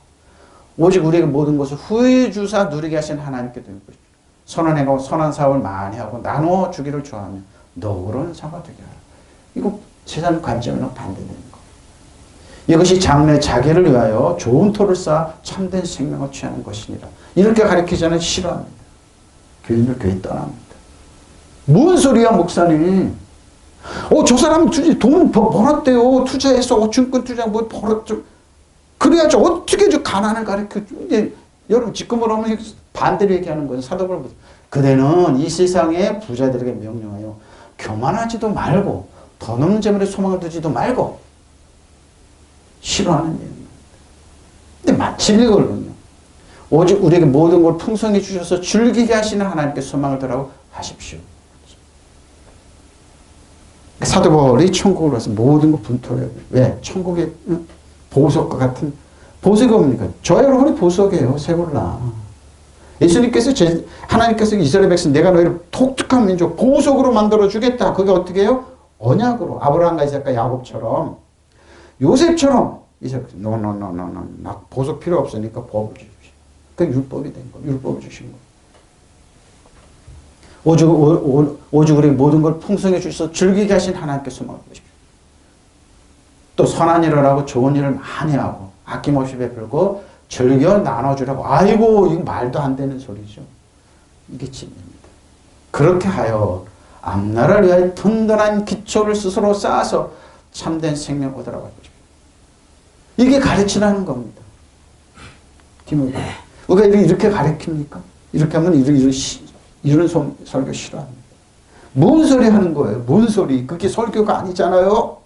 오직 우리에게 모든 것을 후히 주사 누리게 하신 하나님께 드린 것이죠. 선한 행하고 선한 사업을 많이 하고 나누어 주기를 좋아하며 너그러운 사가 되게 하라. 이거 세상 관점에는 반대되는 거. 이것이 장래 자기를 위하여 좋은 토를 쌓아 참된 생명을 취하는 것이니라. 이렇게 가르치자는 싫어합니다. 교인들 교회 떠납니다. 뭔 소리야 목사님. 저 사람 돈 벌었대요. 투자해서 증권 투자 뭐 벌었죠. 그래야지 어떻게 저 가난을 가르쳐. 여러분 지금으로 하면 반대로 얘기하는 거예요. 사도바울 그대는 이 세상의 부자들에게 명령하여 교만하지도 말고 더 넘는 재물에 소망을 두지도 말고 싫어하는 얘기입니다. 근데 마침 이거거든요. 오직 우리에게 모든 걸 풍성히 주셔서 즐기게 하시는 하나님께 소망을 두라고 하십시오. 사도 바울이 천국을 가서 모든 걸 분토해요. 왜? 천국의 보석과 같은 보석이 뭡니까? 저 여러분이 보석이에요. 세골라. 예수님께서 하나님께서 이스라엘 백성 내가 너희를 독특한 민족 보석으로 만들어 주겠다. 그게 어떻게 해요? 언약으로 아브라함과 이삭과 야곱처럼 요셉처럼 이삭 나 보석 필요 없으니까 법을 주십시오. 그게 율법이 된 거예요. 율법을 주신 거예요. 오직 우리 모든 걸 풍성해 주셔서 즐기게 하신 하나님께 소망을 두십시오. 또 선한 일을 하고 좋은 일을 많이 하고 아낌없이 베풀고 즐겨 나눠주라고. 아이고 이거 말도 안 되는 소리죠. 이게 진리입니다. 그렇게 하여 앞날을 위하여 든든한 기초를 스스로 쌓아서 참된 생명 얻으라고 할 것입니다. 이게 가르치라는 겁니다. 디모데. 우리가 이렇게 가르칩니까? 이렇게 하면 이런 설교 싫어합니다. 뭔 소리 하는 거예요? 뭔 소리? 그게 설교가 아니잖아요.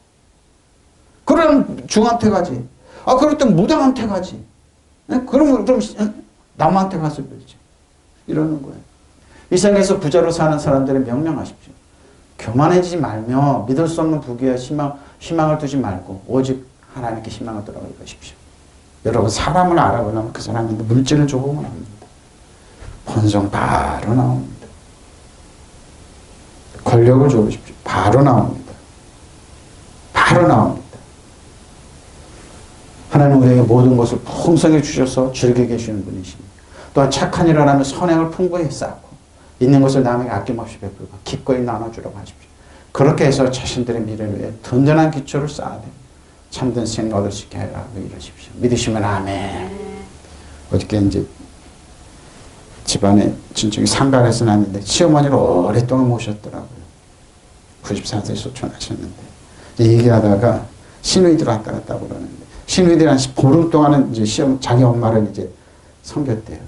그럼 중한테 가지. 그럴 땐 무당한테 가지. 그럼 남한테 가서 그러지. 이러는 거예요. 이 세상에서 부자로 사는 사람들을 명령하십시오. 교만해지지 말며 믿을 수 없는 부귀와 희망을 두지 말고 오직 하나님께 희망을 두라고 하십시오. 여러분 사람을 알아보려면 그 사람인데 물질을 줘보면 압니다. 본성 바로 나옵니다. 권력을 줘보십시오. 바로 나옵니다. 바로 나옵니다. 하나님 우리에게 모든 것을 풍성히 주셔서 즐기게 해주시는 분이십니다. 또한 착한 일을 하며 선행을 풍부히 쌓고 있는 것을 남에게 아낌없이 베풀고 기꺼이 나눠주라고 하십시오. 그렇게 해서 자신들의 미래를 위해 든든한 기초를 쌓아야 됩니다. 참된 생명 얻을 수 있게 하라고 이러십시오. 믿으시면 아멘. 어저께 이제 집안에 친척이 상가에서 났는데 시어머니를 오랫동안 모셨더라고요. 94세 소천하셨는데 얘기하다가 시누이들 왔다 갔다 그러는데 시누이들이 한 보름 동안은 이제 자기 엄마를 이제 섬겼대요.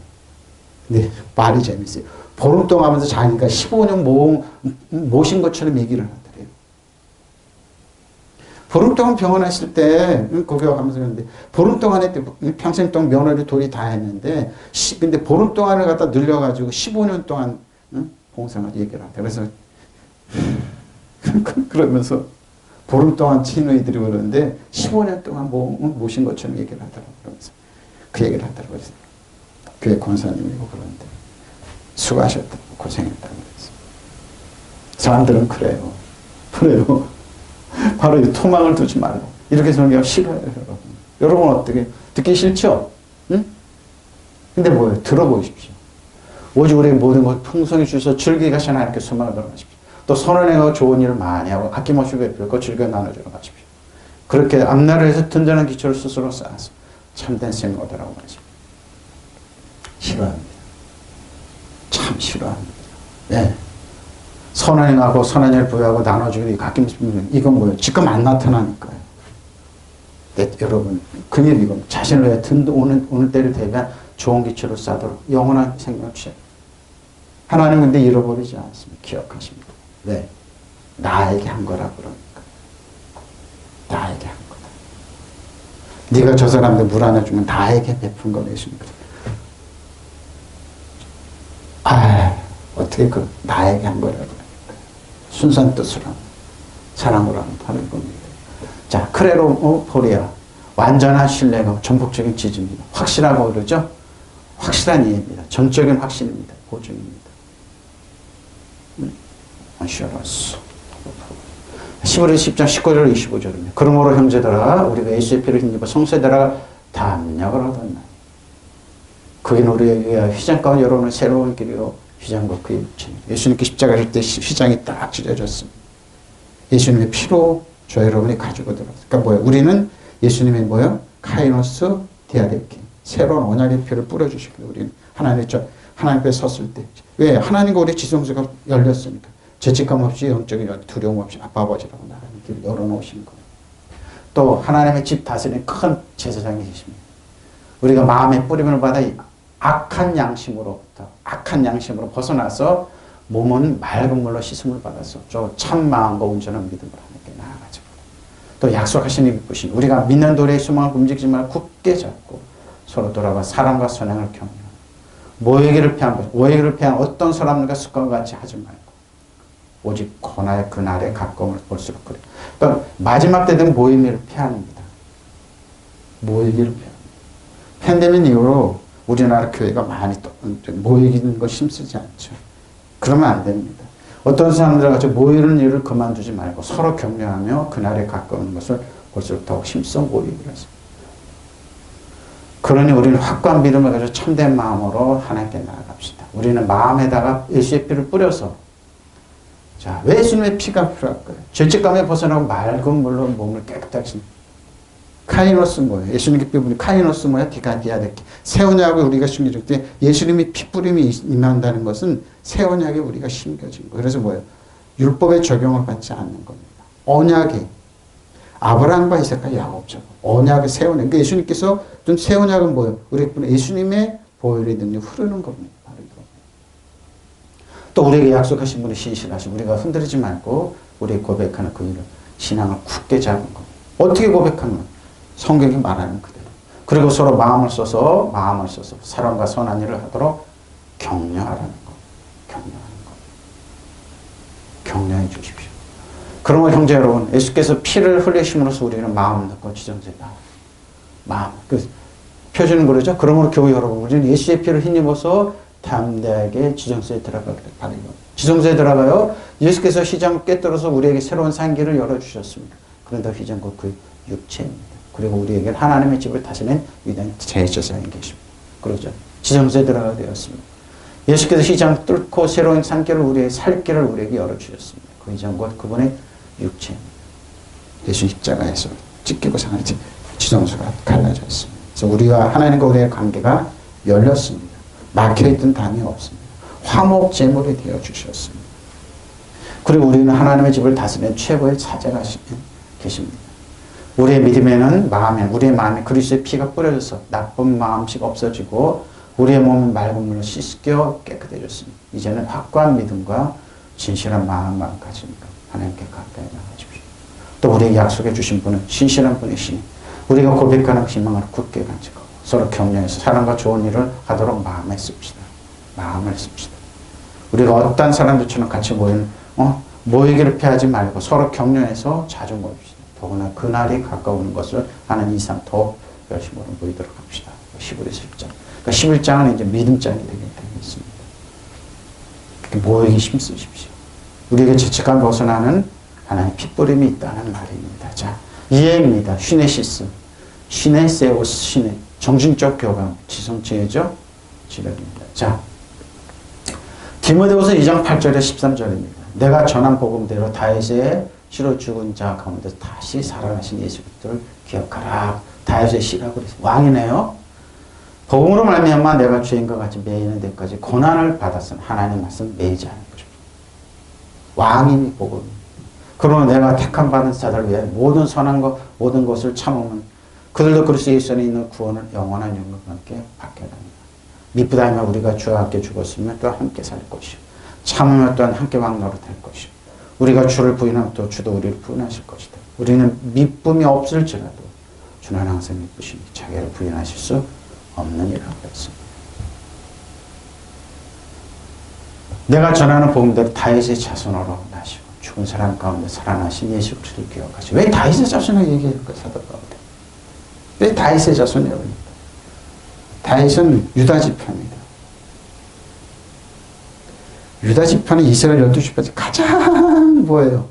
근데 말이 재밌어요. 보름 동안 하면서 자기가 15년 모신 것처럼 얘기를 하더래요. 보름 동안 병원에 있을 때, 거기 가면서 그랬는데, 보름 동안 했대, 평생 동안 며느리 돌이 다 했는데, 근데 보름 동안을 갖다 늘려가지고 15년 동안, 봉사를 얘기를 하더래요. 그래서, 그러면서, 보름 동안 친누이들이 그러는데, 15년 동안 모신 것처럼 얘기를 하더라고요. 그러면서, 그 얘기를 하더라고요. 교회 권사님이고 그러는데, 수고하셨다고, 고생했다고 그랬어요. 사람들은 그래요. 그래요. 바로 이 토막을 두지 말고. 이렇게 설교가 싫어요, 여러분. 여러분 어떻게, 듣기 싫죠? 응? 근데 뭐예요? 들어보십시오. 오직 우리의 모든 것 풍성히 주셔서 즐기게 하신 하나님께 소망을 들어가십시오. 또 선한 행하고 좋은 일을 많이 하고 아낌없이 베풀고 즐겨 나눠주러 가십시오. 그렇게 앞날을 위해서 든든한 기초를 스스로 쌓아서 참된 생각이라고 하죠. 싫어합니다. 참 싫어합니다. 네. 선언하고 선언을 부여하고 나눠주기 가끔 이건 뭐예요? 지금 안 나타나니까요. 네, 여러분 그일 이건 자신을 위해 오늘 때를 대비한 좋은 기초를 쌓도록 영원한 생명을 취해. 하나님 근데 잃어버리지 않습니다. 기억하십니다. 왜? 나에게 한 거라 그러니까. 나에게 한 거다. 네가 저 사람들 물 하나 주면 나에게 베푼 거 예수님. 어떻게 나에게 한 거라 그러니까. 순수한 뜻으로 사랑으로 하는 바른 겁니다. 자, 크레로포리아 완전한 신뢰가 전폭적인 지지입니다. 확실하고 그러죠? 확실한 이해입니다. 전적인 확신입니다. 보증입니다. assurance. 10장 19절 25절입니다. 그러므로 형제들아 우리가 예수의 피를 힘입어 성소에다가 담력을 얻었나니 그게 우리에게 위하여 휘장 가운데 열어놓은 새로운 길이요 휘장과 그의 육체입니다. 예수님께 십자가 질 때 휘장이 딱 찢어졌습니다. 예수님의 피로 저 여러분이 가지고 들어왔어요. 그러니까 뭐예요? 우리는 예수님의 뭐예요? 카이노스 디아데키 새로운 언약의 피를 뿌려주시고 우리는 하나님 앞에 섰을 때 왜? 하나님과 우리 지성소가 열렸으니까 죄책감 없이 영적인 두려움 없이 아빠 아버지라고 나라는 길을 열어놓으신 거예요. 또 하나님의 집 다스리는 큰 제사장이 계십니다. 우리가 마음의 뿌림을 받아 악한 양심으로 벗어나서 몸은 맑은 물로 씻음을 받아서 참 마음과 온전한 믿음으로 하나님께 나아가죠. 또 약속하신 이쁘신 우리가 믿는 도리의 소망을 움직이지 말고 굳게 잡고 서로 돌아가 사랑과 선행을 격려하고 모욕을 피한 어떤 사람들과 습관과 같이 하지 말고 오직 고난의 그날의 가까움을 볼수록 그래. 그러니까 마지막 때 된 모임을 피합니다. 모이기를 피합니다. 팬데믹 이후로 우리나라 교회가 많이 모이는 걸 힘쓰지 않죠. 그러면 안 됩니다. 어떤 사람들 같이 모이는 일을 그만두지 말고 서로 격려하며 그날에 가까운 것을 볼수록 더욱 힘써 모이기를 하십니다. 그러니 우리는 확고한 믿음을 가지고 참된 마음으로 하나님께 나아갑시다. 우리는 마음에다가 예수의 피를 뿌려서 자, 왜 예수님의 피가 필요할까요? 죄책감에 벗어나고 맑은 물로 몸을 깨끗하게 카이노스 뭐예요? 예수님의 피 카이노스 뭐야? 디아데키 새 언약을 우리가 심겨질 때 예수님의 피 뿌림이 임한다는 것은 새 언약에 우리가 심겨진 거예요. 그래서 뭐예요? 율법의 적용을 받지 않는 겁니다. 언약이 아브라함과 이삭과 야곱처럼 언약의 새 언약. 그러니까 예수님께서 준 새 언약은 뭐예요? 우리 예수님의 보혈의 능력 흐르는 겁니다. 또 우리에게 약속하신 분이 신실하신 우리가 흔들리지 말고 우리 고백하는 그 일을 신앙을 굳게 잡은 겁니다. 어떻게 고백하는 거예요? 성경이 말하는 그대로. 그리고 서로 마음을 써서 사랑과 선한 일을 하도록 격려하라는 거. 격려해 주십시오. 그러면 형제 여러분, 예수께서 피를 흘리심으로써 우리는 마음 넣고 지정제다. 마음. 표준은 그러죠. 그러므로 교회 여러분, 우리는 예수의 피를 힘입어서 담대하게 지정소에 들어가기를 바라요. 지정소에 들어가요. 예수께서 휘장을 깨뜨려서 우리에게 새로운 산길을 열어주셨습니다. 그런데 휘장과 그 육체입니다. 그리고 우리에게 하나님의 집을 다스리는 위대한 제사장이 계십니다. 그러죠. 지정소에 들어가게 되었습니다. 예수께서 휘장을 뚫고 새로운 산길을 우리의 살 길을 우리에게 열어주셨습니다. 그 휘장과 그분의 육체입니다. 예수 십자가에서 찢기고 상하는 지정소가 갈라져 있습니다. 그래서 우리와 하나님과 우리의 관계가 열렸습니다. 막혀있던 담이 없습니다. 화목 제물이 되어 주셨습니다. 그리고 우리는 하나님의 집을 다스리는 최고의 차제가 계십니다. 우리의 믿음에는 우리의 마음에 그리스도의 피가 뿌려져서 나쁜 마음씩 없어지고 우리의 몸은 맑은 물로 씻겨 깨끗해졌습니다. 이제는 확고한 믿음과 진실한 마음만 가지니까 하나님께 가까이 나가십시오. 또 우리에게 약속해 주신 분은 신실한 분이시니 우리가 고백하는 희망을 굳게 간직하고 서로 격려해서 사랑과 좋은 일을 하도록 마음을 씁시다. 우리가 어떤 사람들처럼 같이 모이기를 피하지 말고 서로 격려해서 자주 모입시다. 더구나 그날이 가까운 것을 하는 이상 더 열심히 모이도록 합시다. 11에서 10장. 그러니까 11장은 이제 믿음장이 되겠습니다. 모이기 힘쓰십시오. 우리에게 죄책감 벗어나는 하나님의 핏부림이 있다는 말입니다. 자, 이해입니다. 시네시스. 시네세오스, 정신적 교감, 지성체죠? 지력입니다. 자, 디모데후서 2장 8절에 13절입니다. 내가 전한 복음대로 다윗의 시로 죽은 자 가운데 다시 살아나신 예수 그리스도를 기억하라. 다윗의 시라고 그랬어요. 왕이네요. 복음으로 말미암아 내가 죄인과 같이 매이는 데까지 고난을 받았으면 하나님 말씀 매이지 않은 거죠. 왕이니 복음. 그러면 내가 택함 받은 자들을 위해 모든 선한 것, 모든 것을 참으면 그들도 그리스도 예수 안에 있는 구원을 영원한 영광과 함께 받게 됩니다. 미쁘다면 우리가 주와 함께 죽었으면 또 함께 살 것이요. 참으면 또한 함께 왕노릇할 것이요. 우리가 주를 부인하면 또 주도 우리를 부인하실 것이다. 우리는 미쁨이 없을지라도 주는 항상 미쁘시니 자기를 부인하실 수 없느니라고 했습니다. 내가 전하는 복음대로 다윗의 자손으로 나시고 죽은 사람 가운데 살아나신 예수 그리스도를 기억하시고. 왜 다윗의 자손을 얘기할까 사도 바울이? 왜 다윗의 자손이라고 합니까? 다윗은 유다 지파입니다. 유다 지파는 이스라엘 12지파 중 가장 뭐예요?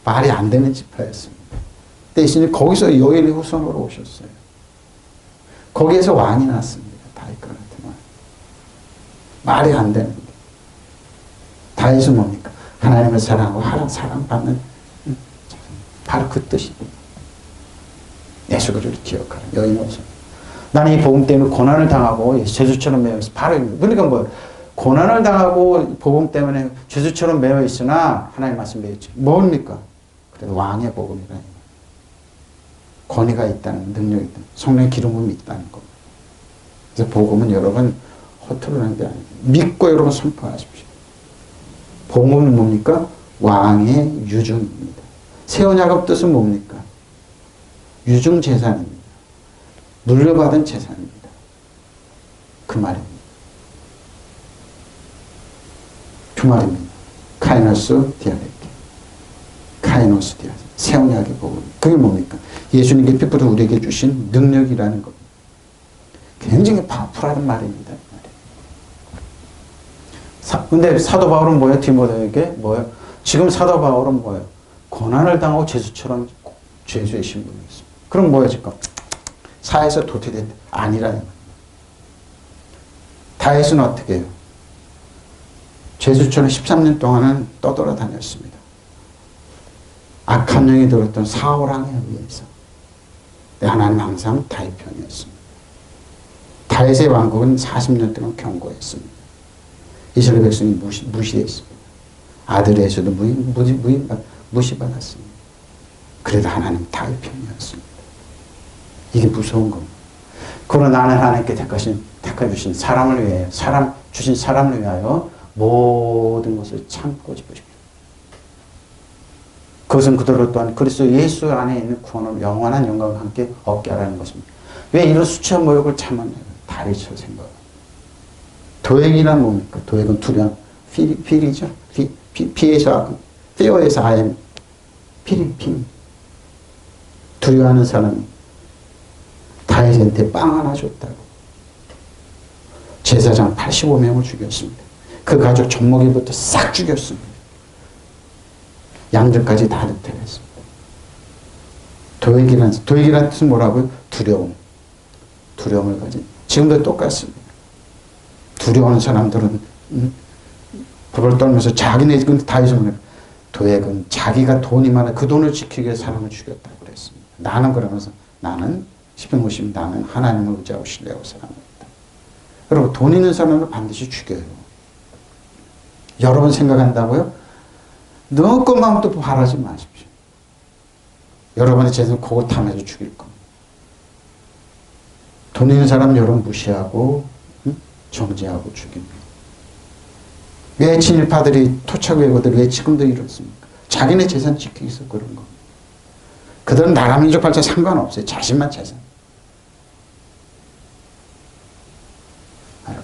말이 안 되는 지파였습니다. 대신에 거기서 여인의 후손으로 오셨어요. 거기에서 왕이 났습니다. 다윗과 같은 왕. 말이 안 되는 게. 다윗은 뭡니까? 하나님을 사랑하고 사랑받는 바로 그 뜻입니다. 예수 그리스도를 기억하라. 여인의 후손. 나는 이 복음 때문에 고난을 당하고 죄수처럼 매여 있어. 바로 그러니까 뭐 고난을 당하고 복음 때문에 죄수처럼 매여 있으나 하나님 말씀 매여 있지. 뭡니까? 그래도 왕의 복음이라. 권위가 있다는, 능력이 있다는, 성령의 기름 부음이 있다는 것. 그래서 복음은 여러분 허투루 하는 게 아니에요. 믿고 여러분 선포하십시오. 복음은 뭡니까? 왕의 유증입니다. 새 언약의 뜻은 뭡니까? 유증 재산입니다. 물려받은 재산입니다. 그 말입니다. 그 말입니다. 카이노스 디아레케. 카이노스 디아레케. 새 언약의 복음. 그게 뭡니까? 예수님께 피부로 우리에게 주신 능력이라는 겁니다. 굉장히 파워풀한 말입니다. 근데 사도 바울은 뭐예요? 디모데에게 뭐예요? 지금 사도 바울은 뭐예요? 고난을 당하고 죄수처럼 죄수의 신분이 있습니다. 그럼 뭐예요 지금? 사에서 도태된 아니라는 거예요. 다윗은 어떻게 해요? 죄수처럼 13년 동안은 떠돌아다녔습니다. 악한 영이 들었던 사울왕에 의해서. 하나님 항상 다윗 편이었습니다. 다윗의 왕국은 40년 동안 견고했습니다. 이스라엘 백성이 무시했습니다. 아들에서도 무시받았습니다. 그래도 하나님 다윗 편이었습니다. 이게 무서운 겁니다. 그러나 나는 하나님께 택해주신 사람을 위하여, 주신 사람을 위하여 모든 것을 참고 싶으십니다. 그것은 그대로 또한 그리스도 예수 안에 있는 구원을 영원한 영광과 함께 얻게 하라는 것입니다. 왜 이런 수치와 모욕을 참았나요? 다리쳐 생각합니다. 도액이란 뭡니까? 도액은 두려움, 필이죠. 피에서, fear에서 I am, 필. 두려워하는 사람이 다윗한테 빵 하나 줬다고. 제사장 85명을 죽였습니다. 그 가족 젖먹이부터 싹 죽였습니다. 양들까지 다 득템했습니다. 도액이라는 뜻은 뭐라고요? 두려움을 가진. 지금도 똑같습니다. 두려워하는 사람들은 불을 떨면서 자기네 다윗은 도액은 자기가 돈이 많아 그 돈을 지키기 위해 사람을 죽였다고 그랬습니다. 나는 그러면서 나는 나는 하나님을 의지하고 신뢰하고 사랑합니다. 여러분 돈 있는 사람을 반드시 죽여요. 여러분 생각한다고요? 너 것만 또 바라지 마십시오. 여러분의 재산 그거 탐해서 죽일 겁니다. 돈 있는 사람 여러분 무시하고 정죄하고 죽입니다. 왜 친일파들이 토착외고들 왜 지금도 이렇습니까? 자기네 재산 지키기 위해서 그런 겁니다. 그들은 나라 민족 발전 상관없어요. 자신만 재산.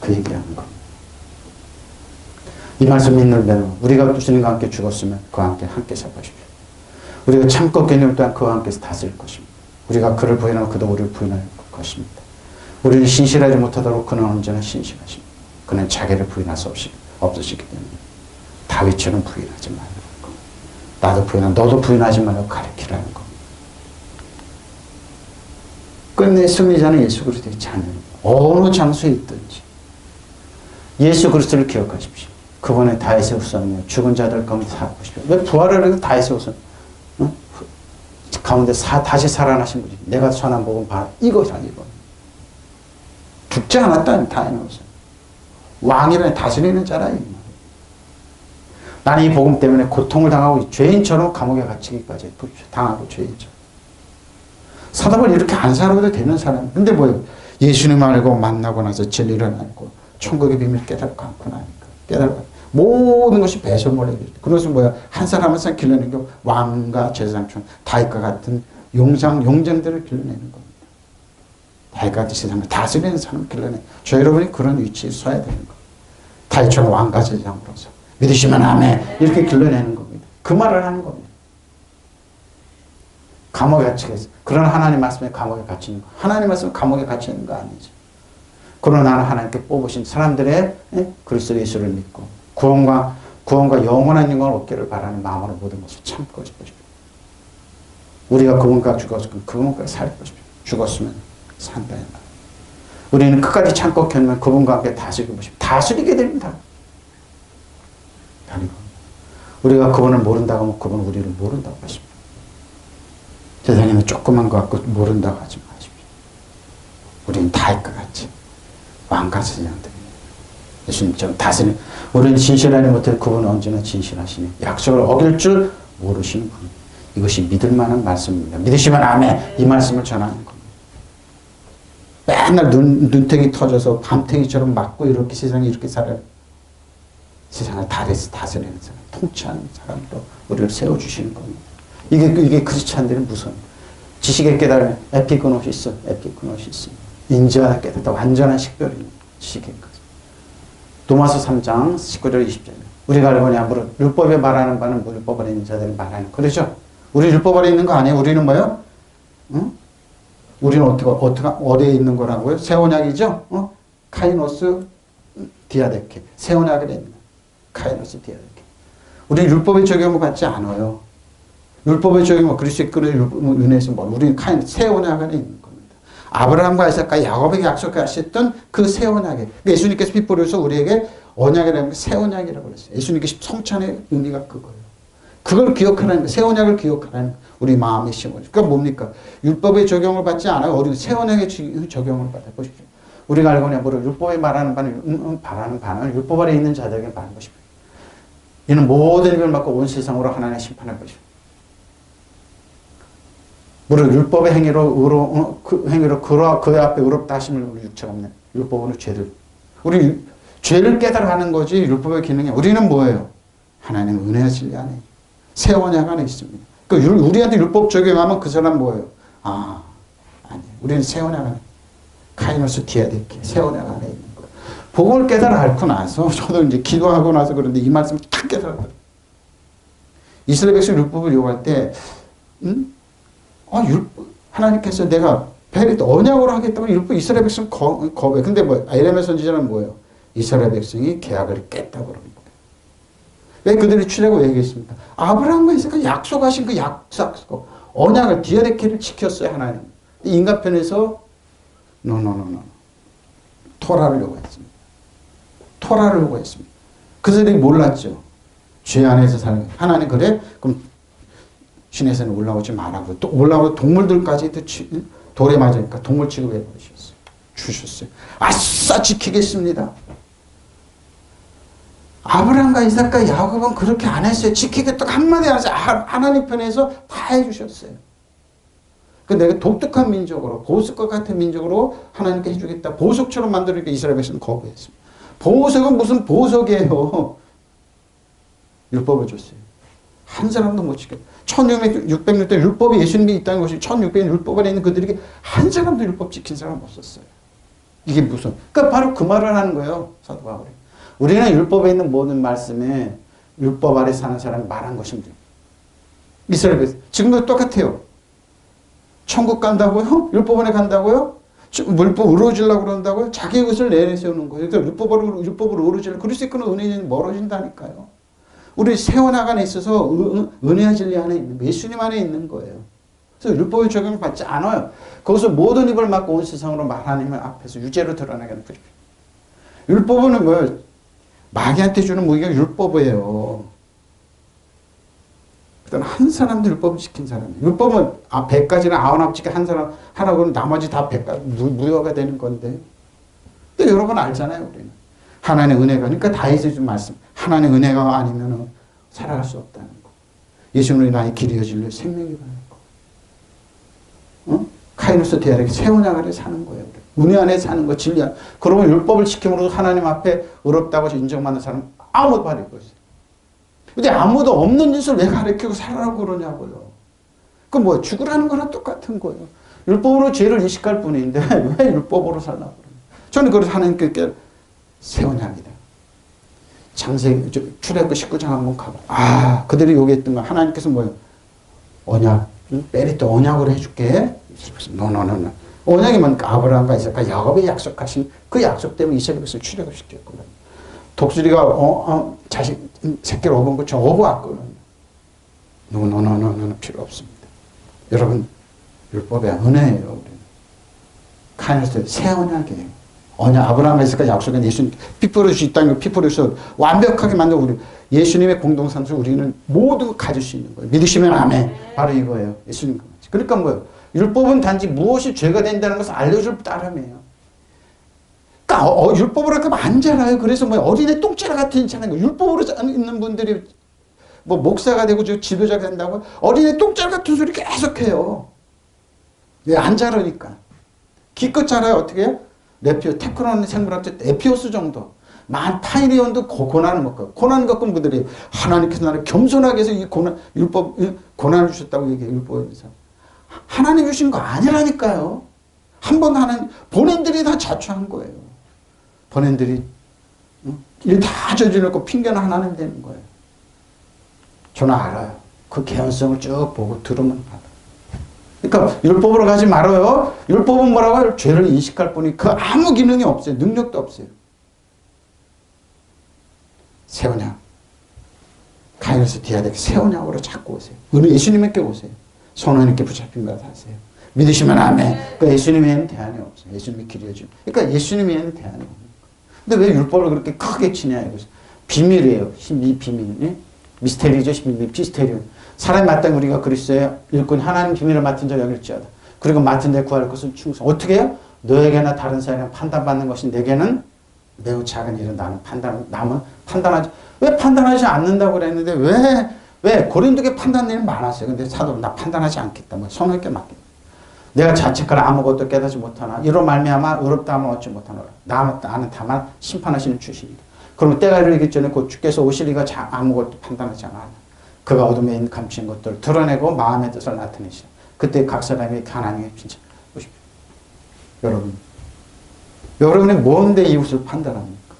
그 얘기하는 겁니다. 이 말씀 믿는 대로 우리가 주님과 함께 죽었으면 그와 함께 살아가십시오. 우리가 참고 견딜 또한 그와 함께 다스릴 것입니다. 우리가 그를 부인하고 그도 우리를 부인할 것입니다. 우리는 신실하지 못하도록 그는 언제나 신실하십니다. 그는 자기를 부인할 수 없으시기 때문에 다윗처럼 부인하지 말라는 겁니다. 나도 너도 부인하지 말라고 가르치라는 겁니다. 끝내 승리자는 예수 그리스도의 자녀입니다. 어느 장소에 있든지 예수 그리스도를 기억하십시오. 그분의 다윗의 후손이며 죽은 자들 가운데 살아보십시오. 왜 부활을 해도 다윗의 후손? 어? 가운데 다시 살아나신 분이 내가 전한 복음 봐. 이거잖아 이거. 죽지 않았다니 다윗의 후손. 왕이라니 다스리는 자라. 나는 이 복음 때문에 고통을 당하고 죄인처럼 감옥에 갇히기까지 당하고 죄인처럼. 사도바울이 이렇게 안 살아도 되는 사람. 근데 뭐예요? 예수님 알고 만나고 나서 진리를 알고 천국의 비밀 깨닫고 않고 나니까 깨달고 모든 것이 배설물에 그것은 뭐야? 한 사람 한 사람 길러내는 게 왕과 제사장처럼 다윗과 같은 용정들을 길러내는 겁니다. 다윗과 같은 세상을 다스리는 사람을 길러내. 저 여러분이 그런 위치에 서야 되는 거예요. 다윗처럼 왕과 제사장으로서 믿으시면 아멘 이렇게 길러내는 겁니다. 그 말을 하는 겁니다. 감옥에 갇히겠어. 그러나 하나님 말씀에 감옥에 갇히는 거. 하나님 말씀에 감옥에 갇히는 거 아니죠. 그러나 나는 하나님께 뽑으신 사람들의 그리스도 예수를 믿고 구원과 영원한 영광을 얻기를 바라는 마음으로 모든 것을 참고 싶으십시오. 우리가 그분과 죽었으면 그분과 살 것입니다. 죽었으면 산다. 우리는 끝까지 참고 견디면 그분과 함께 다스리고 싶습니다. 다스리게 됩니다. 우리가 그분을 모른다고 하면 그분은 우리를 모른다고 하십니다. 세상에는 조그만 것 같고 모른다고 하지 마십시오. 우리는 다윗과 같이 왕과 제사장들입니다. 예수님처럼 다스리는 우리는 진실하지 못해 그분은 언제나 진실하시니 약속을 어길 줄 모르시는 분. 이것이 믿을 만한 말씀입니다. 믿으시면 아멘 이 말씀을 전하는 겁니다. 맨날 눈탱이 터져서 밤탱이처럼 맞고 이렇게 세상에 이렇게 살아요. 세상을 다스리는 사람, 통치하는 사람으로 우리를 세워주시는 겁니다. 이게 크리스찬들의 무서운 지식의 깨달음에 에피그노시스 인지하나 깨닫다 완전한 식별입니다. 지식의 것. 도마서 3장 19절 20절 우리가 알고 보니 아무런 율법에 말하는 바는 율법 아래 있는 자들이 말하는 그렇죠? 우리 율법 아래 있는 거 아니에요? 우리는 뭐요? 응? 우리는 어디에 있는 거라고요? 새 언약이죠? 카이노스 디아데케 새 언약에 있는 거. 카이노스 디아데케 우리는 율법의 적용을 받지 않아요. 율법의 적용은 그리스도의 은혜에서 우리는 새 언약 안에 있는 겁니다. 아브라함과 이삭과 야곱에게 약속하셨던 그 새 언약에 예수님께서 피 뿌려서 우리에게 언약이라는 게 새 언약이라고 그랬어요. 예수님께서 성찬의 의미가 그거예요. 그걸 기억하라는 거예요. 새 언약을 기억하라는 거예요. 우리 마음에 심어줘. 그러니까 뭡니까? 율법의 적용을 받지 않아요. 우리는 새 언약의 적용을 받아 보십시오. 우리가 알고 있는 율법에 말하는 바는 바라는 바는 율법 아래 있는 자들에게 말하는 것입니다. 이는 모든 입을 막고 온 세상으로 하나님의 심판할 것입니다. 무릇 율법의 행위로 그 앞에 의롭다 하심을 우리 육체가 없네. 율법은 죄를. 우리 죄를 깨달아가는 거지 율법의 기능이. 우리는 뭐예요? 하나님의 은혜와 진리 안에 새 언약 안에 있습니다. 그러니까 우리한테 율법 적용하면 그 사람 뭐예요? 아니에요. 우리는 새 언약 안에 카이노스 디아데케 새 언약 안에 있는 거예요. 복음을 깨달아 앓고 나서 저도 이제 기도하고 나서 그런데 이 말씀을 딱 깨달았거든요. 이스라엘 백성 율법을 요구할 때 하나님께서 내가 언약으로 하겠다고 율법 이스라엘 백성 거부해. 근데 에레미야 선지자는 뭐예요? 이스라엘 백성이 계약을 깼다고 그러는 거예요. 왜 그들이 출애굽 얘기했습니다. 아브라함과 이삭과 약속하신 그 약속 언약을 디아데케를 지켰어요 하나님. 인간 편에서 토라를 요구했습니다. 토라를 요구했습니다. 그들이 몰랐죠. 죄 안에서 사는 거예요. 하나님 그래? 그럼 신에서는 올라오지 말라고 또 올라오고 동물들까지도 돌에 맞으니까 동물 취급해 버리셨어요. 주셨어요. 아싸 지키겠습니다. 아브라함과 이삭과 야곱은 그렇게 안 했어요. 지키겠다고 한마디 안 했어요. 하나님 편에서 다 해주셨어요. 내가 독특한 민족으로 보석과 같은 민족으로 하나님께 해주겠다. 보석처럼 만들니까 이스라엘 백성은 거부했습니다. 보석은 무슨 보석이에요. 율법을 줬어요. 한 사람도 못 지켜요. 1600년 때 율법이 예수님이 있다는 것이 1600년 율법 안에 있는 그들에게 한 사람도 율법 지킨 사람 없었어요. 이게 무슨 그러니까 바로 그 말을 하는 거예요. 사도 바울이. 우리는 율법에 있는 모든 말씀에 율법 아래 사는 사람이 말한 것입니다. 이스라엘 백성 지금도 똑같아요. 천국 간다고요? 율법 안에 간다고요? 율법 의로워지려고 그런다고요? 자기의 것을 내세우는 거예요. 그러니까 율법으로 의로워지려고 그리스도의 은혜는 멀어진다니까요. 우리 세워나가 안에 있어서 은혜와 진리 안에 있는 예수님 안에 있는 거예요. 그래서 율법의 적용을 받지 않아요. 거기서 모든 입을 막고 온 세상으로 하나님 앞에서 유죄로 드러나게 하는 거죠. 율법은 뭐예요? 마귀한테 주는 무기가 율법이에요. 일단 한 사람도 율법을 지킨 사람. 율법은 100가지나 99가지 한 사람 하나고는 나머지 다 100가지 무효가 되는 건데. 근데 여러분 알잖아요, 우리는. 하나님의 은혜가, 그러니까 다윗의 좀 말씀. 하나님의 은혜가 아니면 살아갈 수 없다는 거. 예수님이 나의 길이요 진리요 생명이라는 거. 카이노스 대하에게 새 언약 아래 사는 거예요. 은혜 안에 사는 거, 진리 안에. 그러면 율법을 지킴으로 하나님 앞에 어렵다고 인정받는 사람 아무도 바를 것이에요. 근데 아무도 없는 짓을 왜 가르치고 살아라고 그러냐고요. 그 뭐 죽으라는 거랑 똑같은 거예요. 율법으로 죄를 인식할 뿐인데 왜 율법으로 살라고 그러냐. 저는 그래서 하나님께 새 언약이다. 창세기 출애굽 19장 한번 가봐. 그들이 요구했던 거 하나님께서 뭐예요? 언약, 메리트 언약으로 해줄게. 노노노노. 언약이 뭡니까? 아브라함과 이삭과 야곱이 약속하신 그 약속 때문에 이스라엘 백성을 출애굽시켰거든요. 독수리가 자식 새끼를 업은 것처럼 업어왔거든요. 노노노노노 필요 없습니다. 여러분 율법의 은혜예요. 우리는. 카이노스 새 언약이에요. 언약 아브라함과 이삭과 약속한 예수님 피부로서 이 땅에 피부로서 완벽하게 만든 우리 예수님의 공동산수 우리는 모두 가질 수 있는 거예요. 믿으시면 아멘. 바로 이거예요. 예수님. 그러니까 뭐예요? 율법은 단지 무엇이 죄가 된다는 것을 알려줄 따름이에요. 그러니까 율법으로 하면 안 자라요. 그래서 뭐 어린애 똥자라 같은 자는 거. 율법으로 있는 분들이 뭐 목사가 되고 지도자가 된다고 어린애 똥자라 같은 소리 계속해요. 왜 안 자라니까. 기껏 자라요. 어떻게 해요? 테크노는 생물학자 에피오스 정도. 파이리온도 고난을 먹고 고난 겪은 분들이 하나님께서 나를 겸손하게 해서 이 고난을 주셨다고 얘기해요. 율법에서. 하나님 주신 거 아니라니까요. 한번 하나님 본인들이 다 자초한 거예요. 본인들이 일 다 저질렀고 핑계는 하나님 되는 거예요. 저는 알아요. 그 개연성을 쭉 보고 들으면 알아요. 그러니까 율법으로 가지 말아요. 율법은 뭐라고요? 죄를 인식할 뿐이 그 아무 기능이 없어요. 능력도 없어요. 새 언약. 가이노스 디아덱 새 언약으로 자꾸 오세요. 은혜 예수님께 오세요. 손하나님께 붙잡힌 것 하세요. 믿으시면 아멘. 그러니까 예수님 외에는 대안이 없어요. 예수님이 길이어줘. 그러니까 예수님 외에는 대안이 없는 거예요. 근데 왜 율법을 그렇게 크게 치냐 이거죠. 비밀이에요. 이 비밀이. 미스테리죠. 비스테리온. 사람이 마땅히 우리가 그리스도의 일꾼 하나님 비밀을 맡은 자 여길지어다. 그리고 맡은 데 구할 것은 충성. 어떻게 해요? 너에게나 다른 사람은 판단받는 것이 내게는 매우 작은 일은 남은 판단하지. 왜 판단하지 않는다고 그랬는데 왜 고린도에 판단 일이 많았어요. 근데 사도 나 판단하지 않겠다. 뭐 선하게 맡겠다. 내가 자책하라 아무것도 깨닫지 못하나 이로 말미암아 의롭다 하면 얻지 못하노라. 나는 다만 심판하시는 주시니까. 그러면 때가 이르기 전에 곧 주께서 오시리가 아무것도 판단하지 않아. 그가 어둠에 있는 감추인 것들을 드러내고 마음의 뜻을 나타내시라. 그때 각 사람이 하나님의 빈자 보십시오. 여러분이 뭔데 이웃을 판단합니까?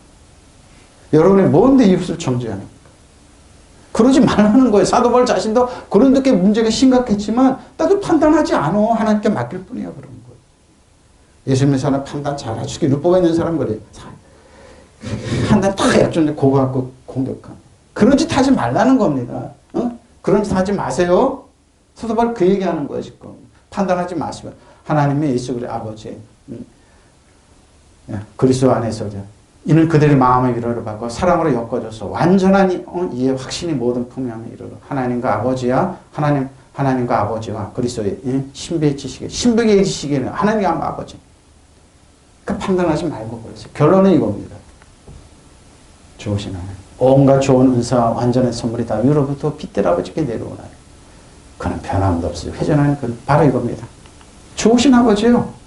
여러분이 뭔데 이웃을 정죄합니까? 그러지 말라는 거예요. 사도 바울 자신도 고린도께 문제가 심각했지만 나도 판단하지 않아. 하나님께 맡길 뿐이야. 그런 거예요. 예수님의 사람 판단 잘하시고 율법에 있는 사람 그래요. 판단 딱 약점인데 그거 갖고 공격한. 그런 짓 하지 말라는 겁니다. 그런 짓 하지 마세요. 사도 바울 그 얘기하는 거예요. 지금. 판단하지 마시고 하나님의 예수 그리스도의 아버지 그리스도 안에서 이는 그들의 마음의 위로를 받고 사랑으로 엮어줘서 완전한 이해 확신이 모든 풍요함에 이르러 하나님과 아버지와 하나님과 아버지와 그리스도의 신비의 지식에 신비의 지식에는 하나님과 아버지. 그러니까 판단하지 말고 그러세요. 결론은 이겁니다. 좋으신 하나님. 온갖 좋은 은사와 완전한 선물이 다 위로부터 빛들 아버지께 내려오나요. 그는 변함도 없어요. 회전하는 그는 바로 이겁니다. 좋으신 아버지요.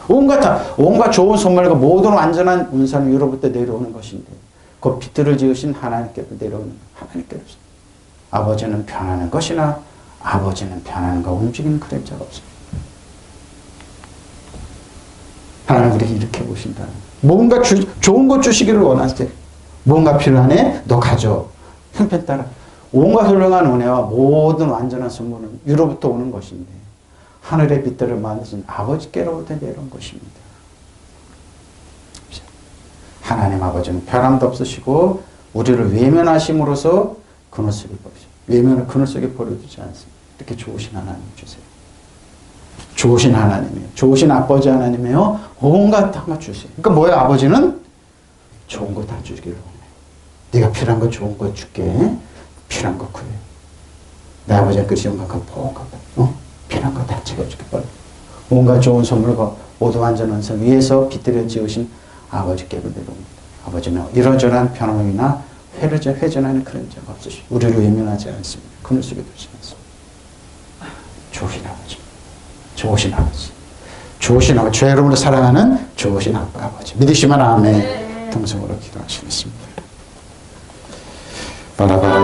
온갖 좋은 선물과 모든 완전한 은사는 위로부터 내려오는 것인데 그 빛들을 지으신 하나님께로 내려오는 하나님께로 아버지는 변하는 것이나 아버지는 변하는 거 움직이는 그림자가 없습니다. 하나님 우리 이렇게 보신다. 뭔가 좋은 것 주시기를 원하세요. 뭔가 필요하네? 너 가져. 형편 따라. 온갖 훌륭한 은혜와 모든 완전한 선물은 위로부터 오는 것인데 하늘의 빛들을 만드신 아버지께로부터 내려온 것입니다. 하나님 아버지는 변함도 없으시고 우리를 외면하심으로써 그늘 속에 버리죠. 외면을 그늘 속에 버려두지 않습니다. 이렇게 좋으신 하나님 주세요. 좋으신 하나님이에요. 좋으신 아버지 하나님이에요. 온갖 다 주세요. 그러니까 뭐예요? 아버지는 좋은 거 다 주기를 원해요. 네가 필요한 거 좋은 거 줄게. 필요한 거 구해. 내 아버지가 그 시험만큼 보고 필요한 거 다 챙겨줄게. 뭔가 좋은 선물과 오도완전원성 위에서 빗들여 지으신 아버지께 내려옵니다. 아버지는 이러저러한 변함이나 회전하는 그런 적 없으시고 우리를 외면하지 않습니다. 그늘 속에 두지 않습니다. 좋으신 아버지. 좋으신 아버지. 좋으신 아버지. 죄 여러분을 사랑하는 좋으신 아버지. 믿으시면 아멘. 동성으로 기도하시겠습니다. 바라바라